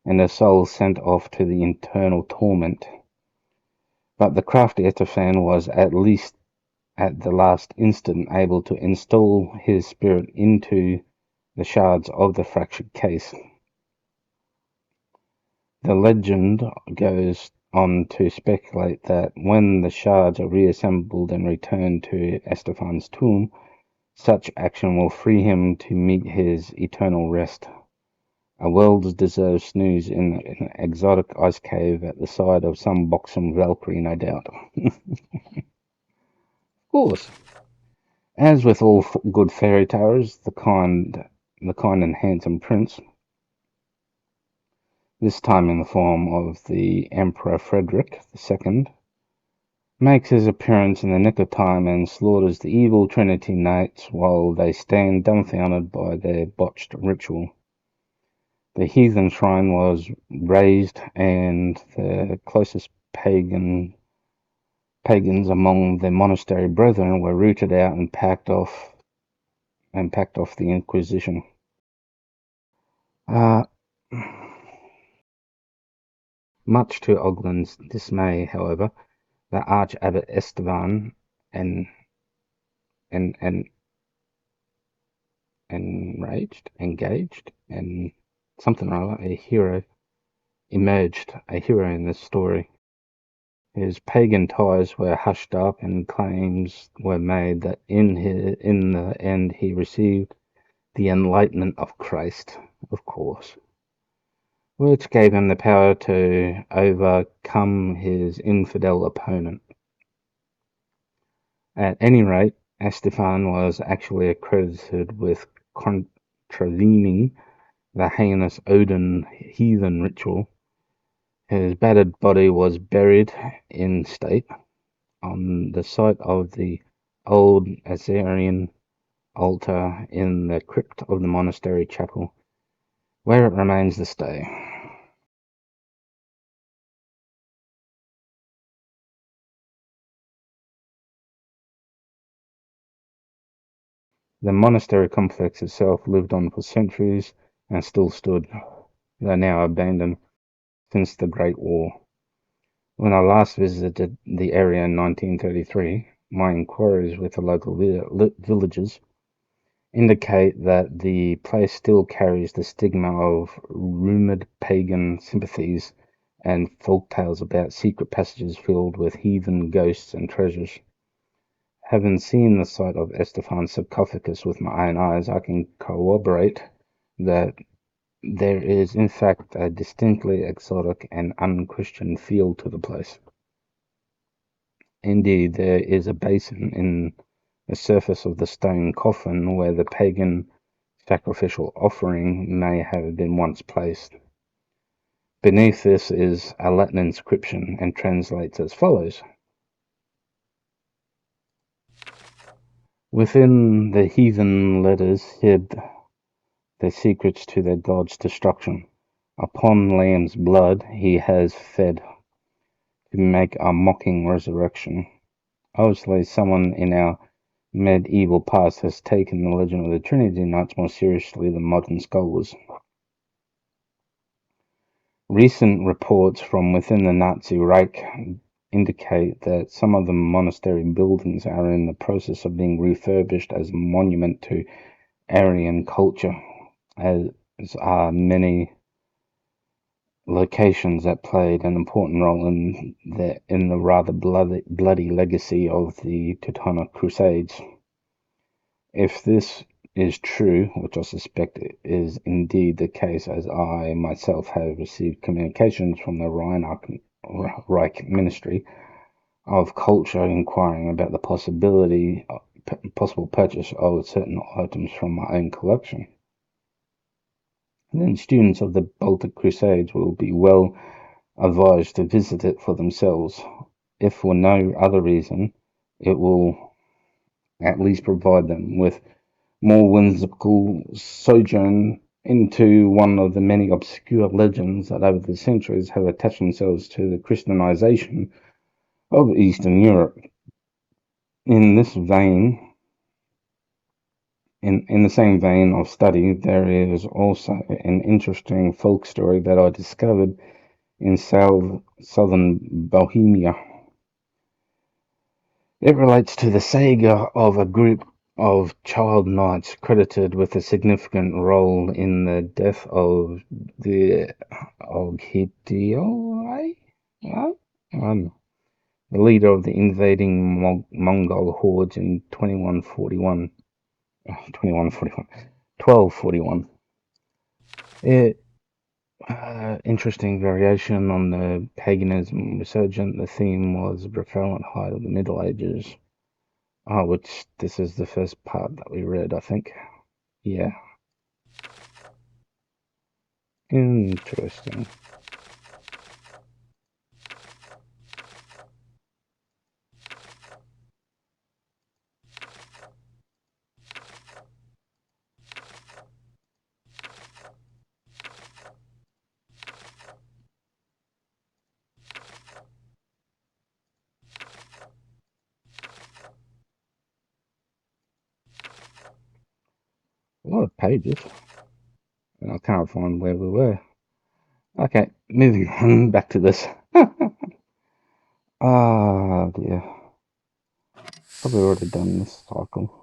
and the soul sent off to the eternal torment. But the crafty Etofan was at least at the last instant able to install his spirit into the shards of the fractured case. The legend goes on to speculate that when the shards are reassembled and returned to Estefan's tomb, such action will free him to meet his eternal rest. A well-deserved snooze in an exotic ice cave at the side of some buxom Valkyrie, no doubt. Of course. As with all good fairy tales, the kind and handsome prince, this time in the form of the Emperor Frederick II, makes his appearance in the nick of time and slaughters the evil Trinity Knights while they stand dumbfounded by their botched ritual. The heathen shrine was razed, and the closest pagans among the monastery brethren were rooted out and packed off the Inquisition. Much to Oglin's dismay, however, the Arch-Abbot Esteban engaged, and something or other, a hero in this story. His pagan ties were hushed up, and claims were made that in the end he received the enlightenment of Christ, of course, which gave him the power to overcome his infidel opponent. At any rate, Estefan was actually accredited with contravening the heinous Odin heathen ritual. His battered body was buried in state on the site of the old Assyrian altar in the crypt of the monastery chapel, where it remains this day. The monastery complex itself lived on for centuries and still stood, though now abandoned since the Great War. When I last visited the area in 1933, my inquiries with the local villagers indicate that the place still carries the stigma of rumoured pagan sympathies and folk tales about secret passages filled with heathen ghosts and treasures. Having seen the site of Estefan's sarcophagus with my own eyes, I can corroborate that there is in fact a distinctly exotic and unchristian feel to the place. Indeed, there is a basin in the surface of the stone coffin where the pagan sacrificial offering may have been once placed. Beneath this is a Latin inscription and translates as follows. Within the heathen letters hid the secrets to their god's destruction. Upon lamb's blood he has fed to make a mocking resurrection. Obviously, someone in our medieval past has taken the legend of the Trinity much more seriously than modern scholars. Recent reports from within the Nazi Reich indicate that some of the monastery buildings are in the process of being refurbished as a monument to Aryan culture, as are many locations that played an important role in the rather bloody legacy of the Teutonic Crusades. If this is true, which I suspect is indeed the case, as I myself have received communications from the Reich Ministry of Culture inquiring about the possible purchase of certain items from my own collection, then students of the Baltic Crusades will be well advised to visit it for themselves. If for no other reason, it will at least provide them with more whimsical sojourn into one of the many obscure legends that over the centuries have attached themselves to the Christianization of Eastern Europe. In this vein, in the same vein of study, there is also an interesting folk story that I discovered in southern Bohemia. It relates to the saga of a group of child knights credited with a significant role in the death of the Oghidioi, the leader of the invading Mongol hordes in 1241. Interesting variation on the paganism resurgent. The theme was the prevalent height of the Middle Ages. Which this is the first part that we read, I think. Yeah. Interesting. A lot of pages. And I can't find where we were. Okay, moving on back to this. Dear. Probably already done this cycle.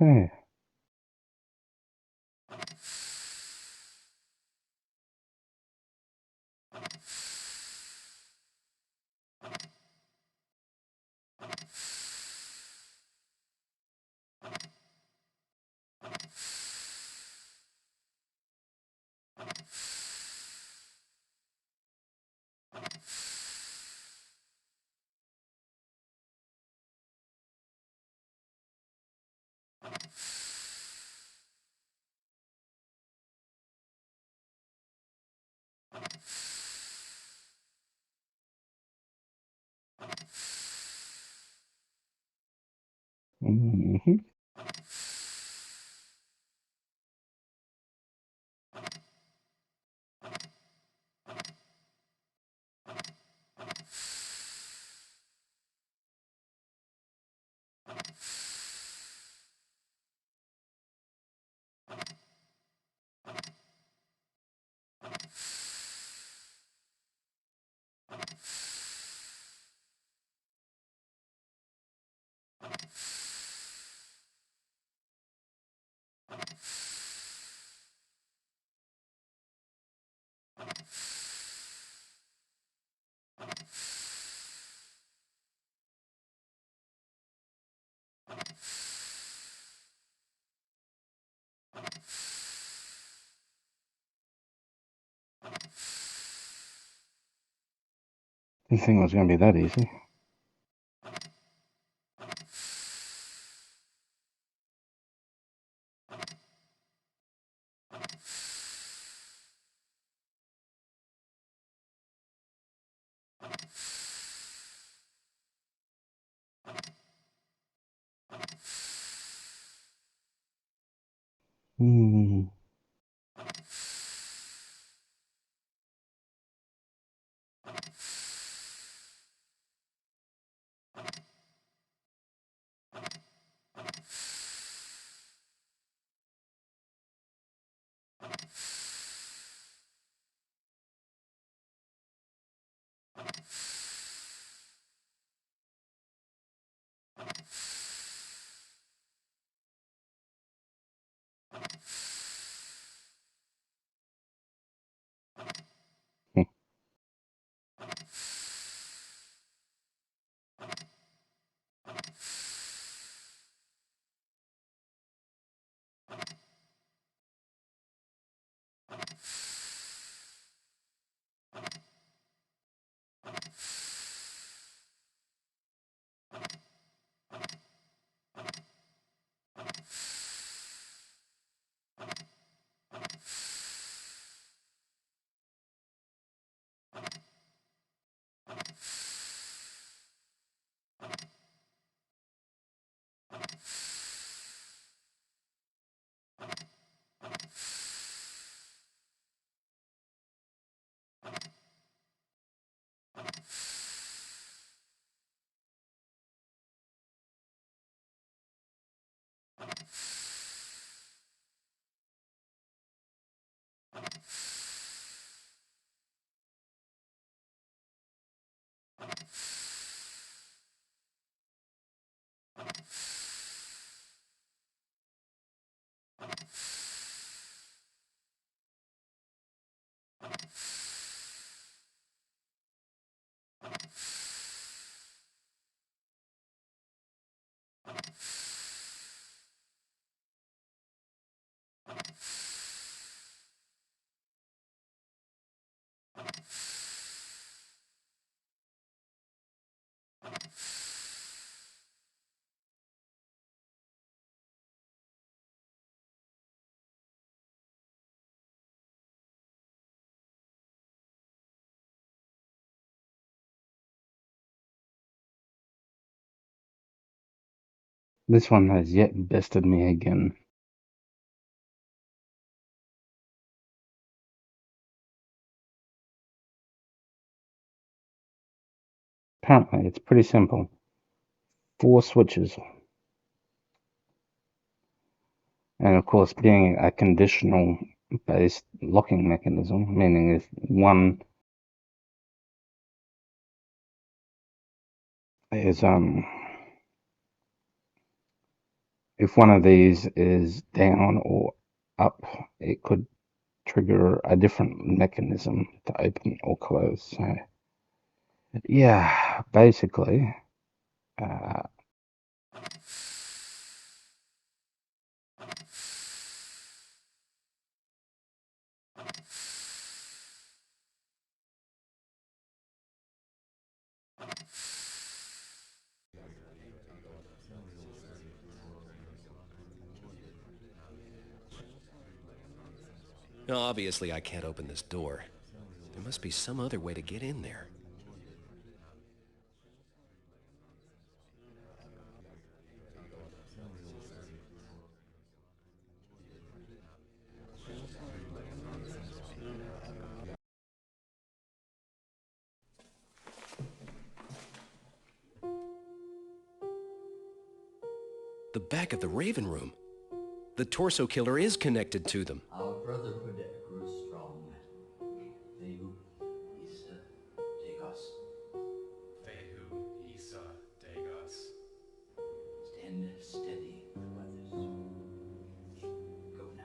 Okay. Mm-hmm. Didn't think it was going to be that easy. Mm. This one has yet bested me again. Apparently, it's pretty simple. 4 switches. And of course, being a conditional based locking mechanism, meaning if one is if one of these is down or up, it could trigger a different mechanism to open or close. So yeah, basically, uh, Now, obviously, I can't open this door. There must be some other way to get in there. The back of the Raven Room. The torso killer is connected to them. Our brotherhood grows strong. Fehu Isa Dagos. Fehu Isa Dagos. Stand steady, brothers. Go now.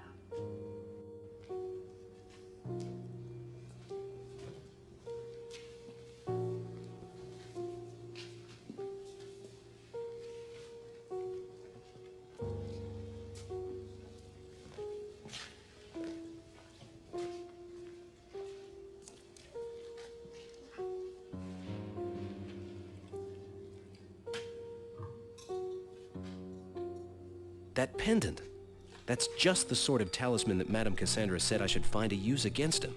That pendant. That's just the sort of talisman that Madame Cassandra said I should find to use against him.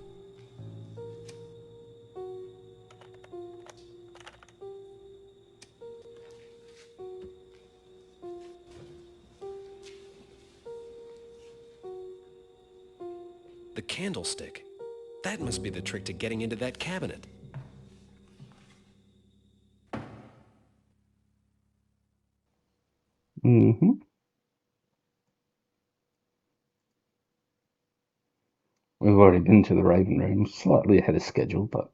The candlestick. That must be the trick to getting into that cabinet. Mm-hmm. We've already been to the Raven Room, slightly ahead of schedule, but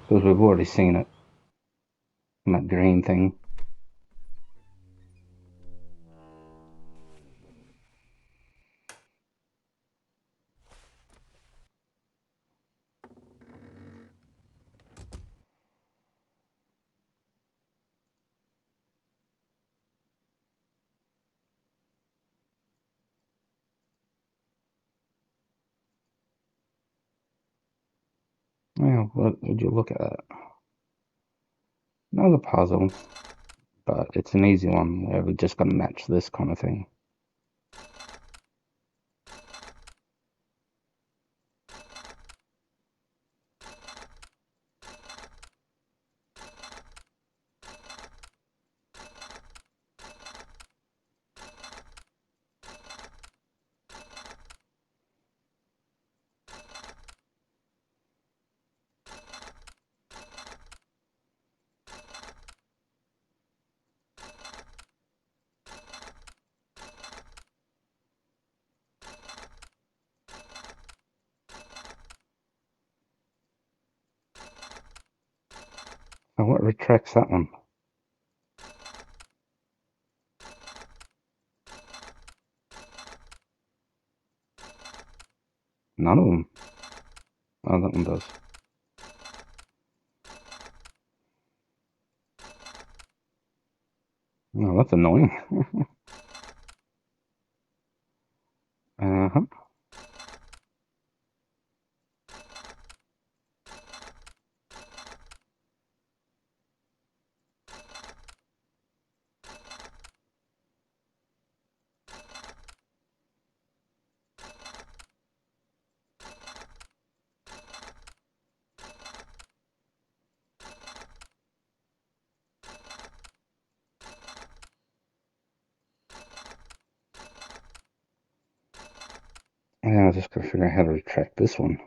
because we've already seen it. And that green thing. Well, would you look at that? Another puzzle, but it's an easy one where we're just going to match this kind of thing. And what retracts that one? None of them. Oh, that one does. Oh, that's annoying. Uh-huh. Yeah, I just gotta figure out how to retract this one.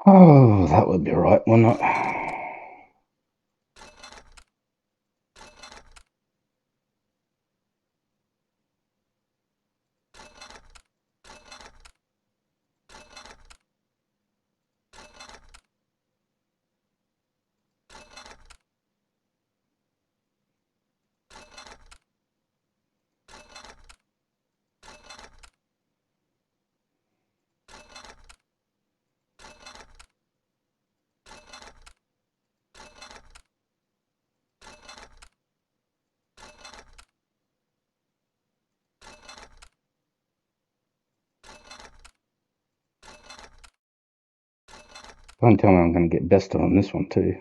Oh, that would be right, wouldn't it? Don't tell me I'm going to get bested on this one too.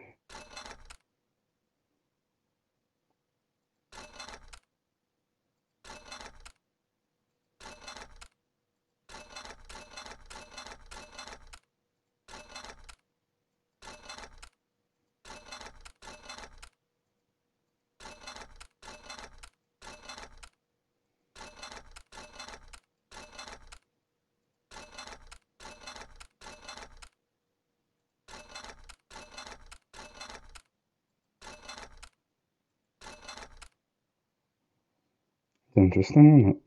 Interesting, isn't it?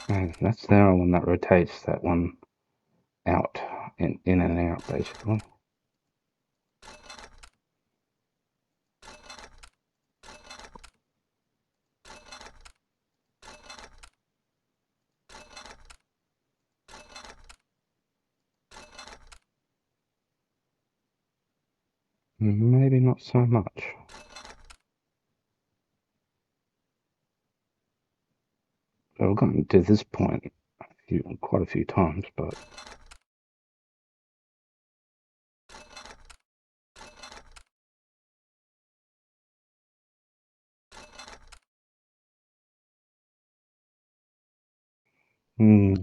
And that's the only one that rotates that one out, in and out, basically. Maybe not so much. I've gotten to this point quite a few times, but hmm.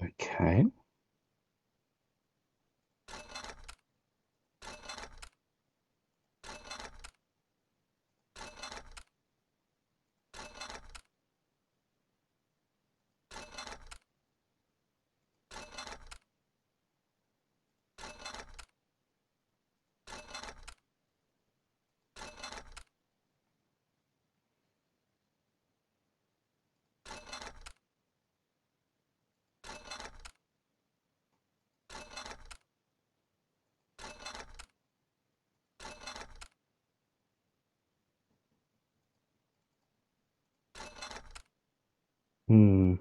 Okay. Hmm.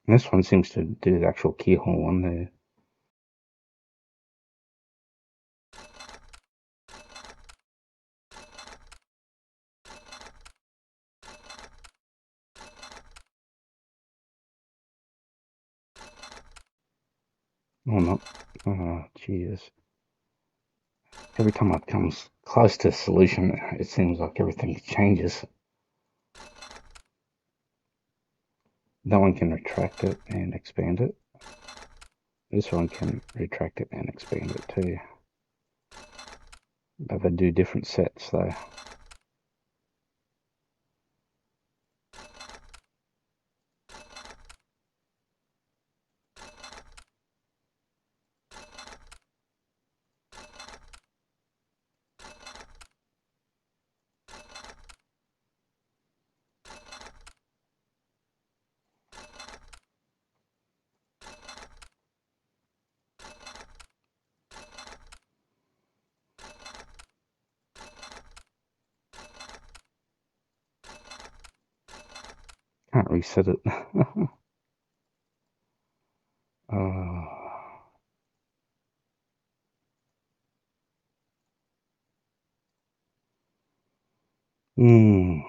This one seems to do the actual keyhole one there. Oh, not. Oh, Jesus. Every time I come close to a solution, it seems like everything changes. That one can retract it and expand it. This one can retract it and expand it too. But they do different sets though. Can't reset it. Oh. Hmm.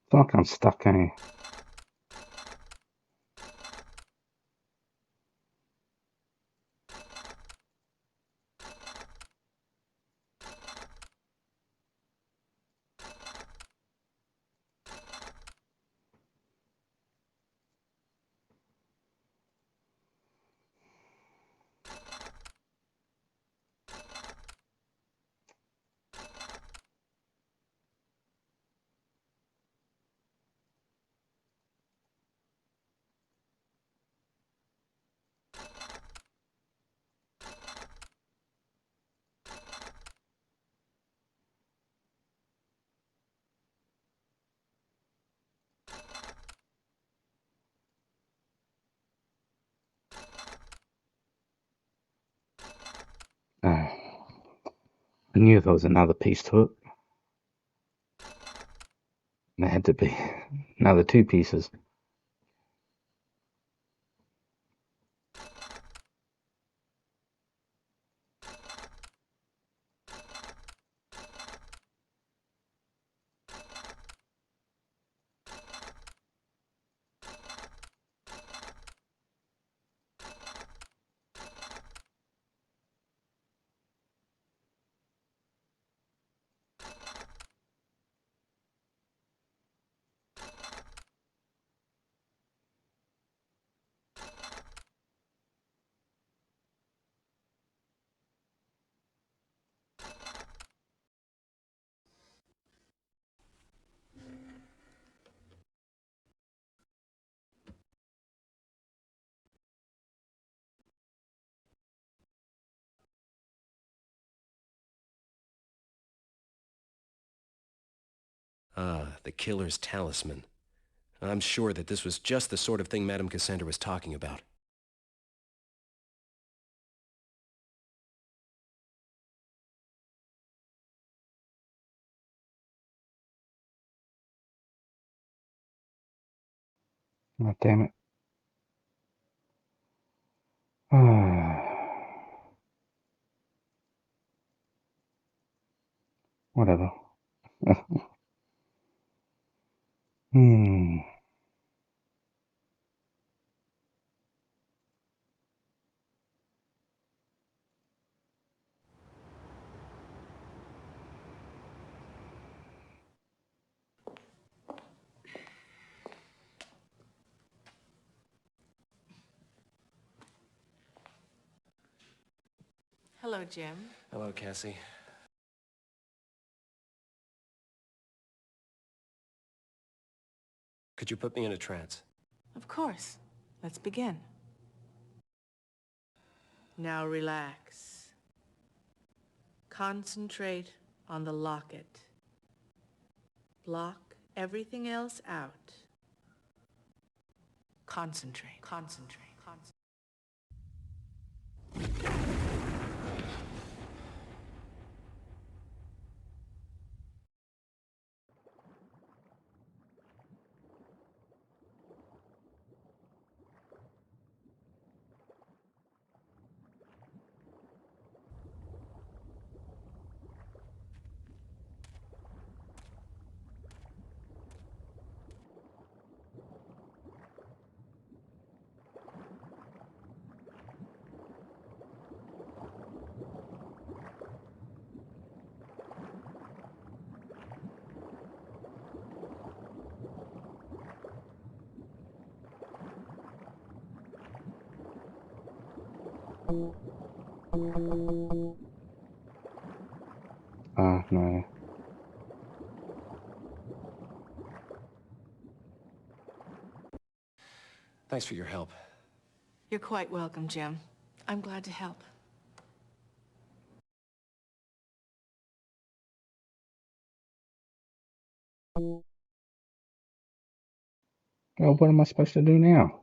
It's like I'm stuck, eh? knew there was another piece to it. There had to be another 2 pieces. Ah, the killer's talisman. I'm sure that this was just the sort of thing Madame Cassandra was talking about. Oh, damn it. Whatever. Hmm. Hello, Jim. Hello, Cassie. Could you put me in a trance? Of course. Let's begin. Now relax. Concentrate on the locket. Block everything else out. Concentrate, concentrate, concentrate. No. Thanks for your help. You're quite welcome, Jim. I'm glad to help. Well, what am I supposed to do now?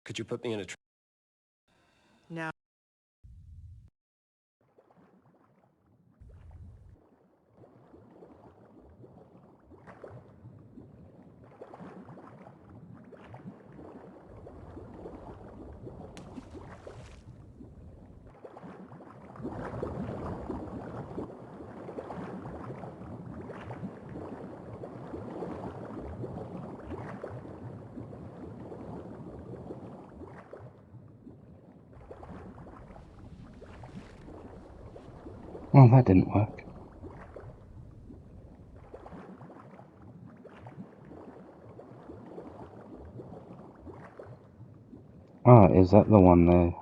Could you put me in a trance? Now, Well, that didn't work. Oh, is that the one there?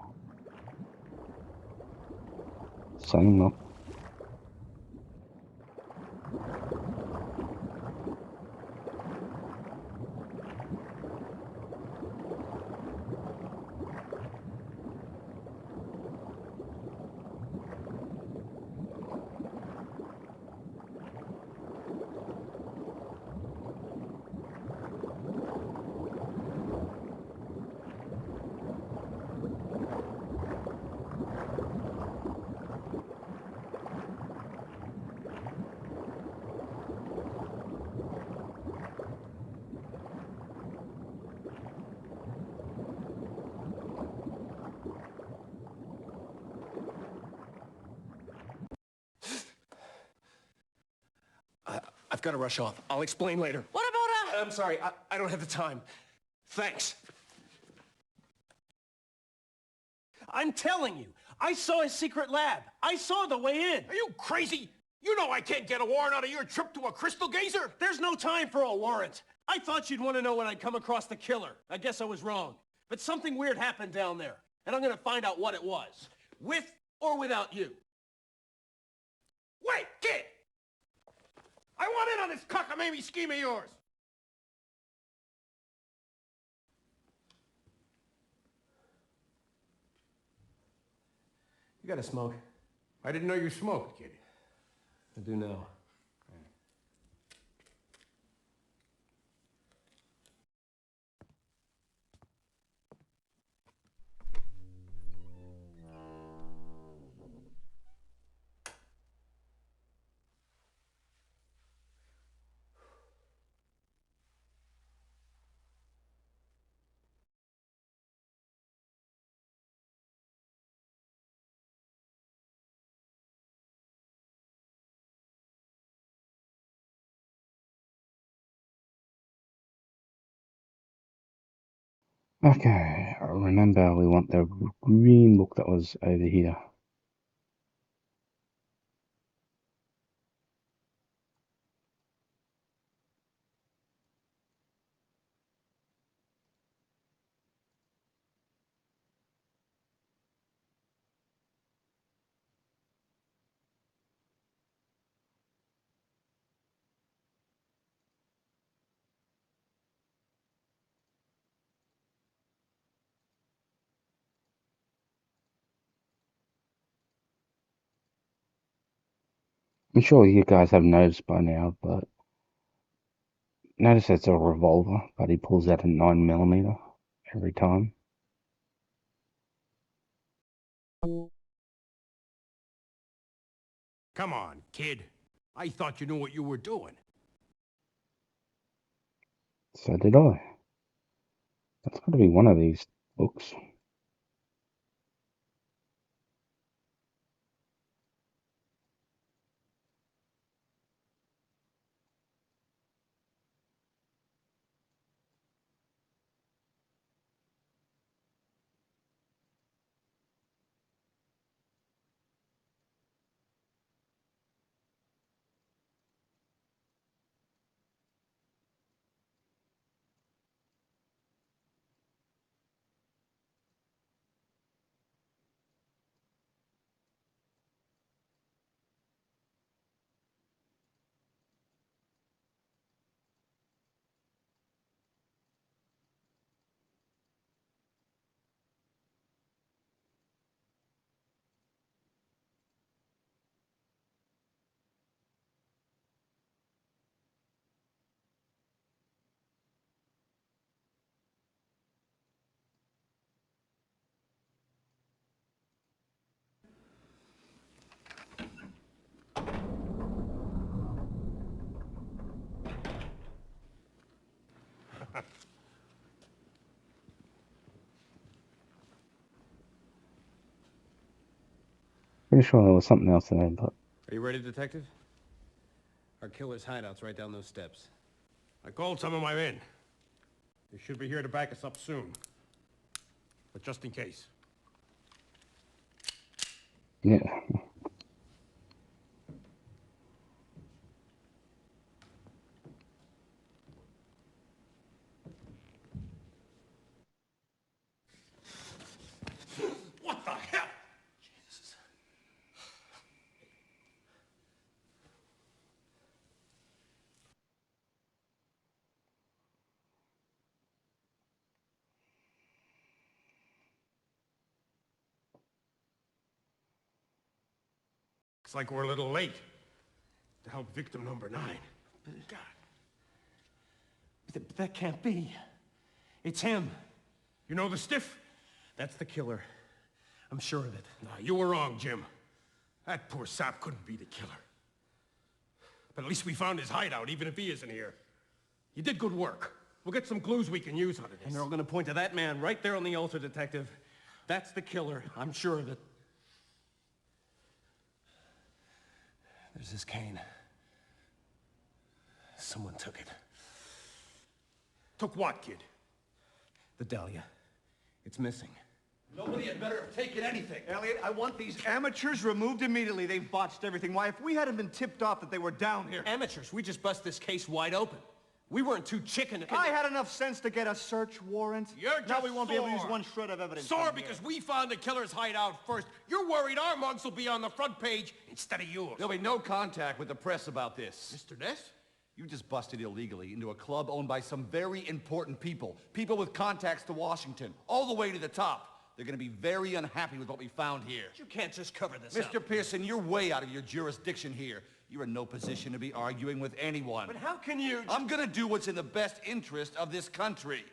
Same look. I've got to rush off. I'll explain later. What about I'm sorry. I don't have the time. Thanks. I'm telling you, I saw his secret lab. I saw the way in. Are you crazy? You know I can't get a warrant out of your trip to a crystal gazer. There's no time for a warrant. I thought you'd want to know when I'd come across the killer. I guess I was wrong. But something weird happened down there, and I'm going to find out what it was, with or without you. Wait, kid! I want in on this cockamamie scheme of yours. You got to smoke. I didn't know you smoked, kid. I do now. Okay, remember we want the green book that was over here. I'm sure you guys have noticed by now, but notice it's a revolver, but he pulls out a 9mm every time. Come on, kid. I thought you knew what you were doing. So did I. That's got to be one of these books. Pretty sure there was something else in there, but Are you ready, Detective? Our killer's hideout's right down those steps. I called some of my men. They should be here to back us up soon. But just in case. yeah. Looks like we're a little late to help victim number 9. God. But that can't be. It's him. You know the stiff? That's the killer. I'm sure of it. Nah, you were wrong, Jim. That poor sap couldn't be the killer. But at least we found his hideout, even if he isn't here. You did good work. We'll get some clues we can use out of this. And they're all gonna point to that man right there on the altar, Detective. That's the killer. I'm sure of it. There's his cane. Someone took it. Took what, kid? The Dahlia. It's missing. Nobody had better have taken anything. Elliot, I want these amateurs removed immediately. They've botched everything. Why, if we hadn't been tipped off that they were down here... Amateurs, we just bust this case wide open. We weren't too chicken. I had enough sense to get a search warrant. You're Now just we won't be able to use sore. one shred of evidence. Sore from because here. we found the killer's hideout first. You're worried our mugs will be on the front page instead of yours. There'll be no contact with the press about this. Mr. Ness? You just busted illegally into a club owned by some very important people. People with contacts to Washington, all the way to the top. They're gonna be very unhappy with what we found here. You can't just cover this up. Mr. Pearson, you're way out of your jurisdiction here. You're in no position to be arguing with anyone. But how can you... I'm gonna do what's in the best interest of this country.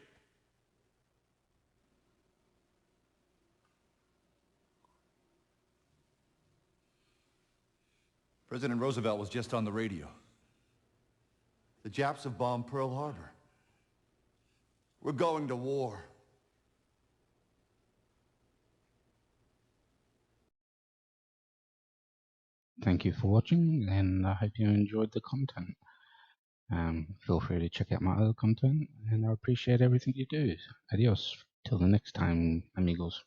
President Roosevelt was just on the radio. The Japs have bombed Pearl Harbor. We're going to war. Thank you for watching, and I hope you enjoyed the content. Feel free to check out my other content, and I appreciate everything you do. Adios. Till the next time, amigos.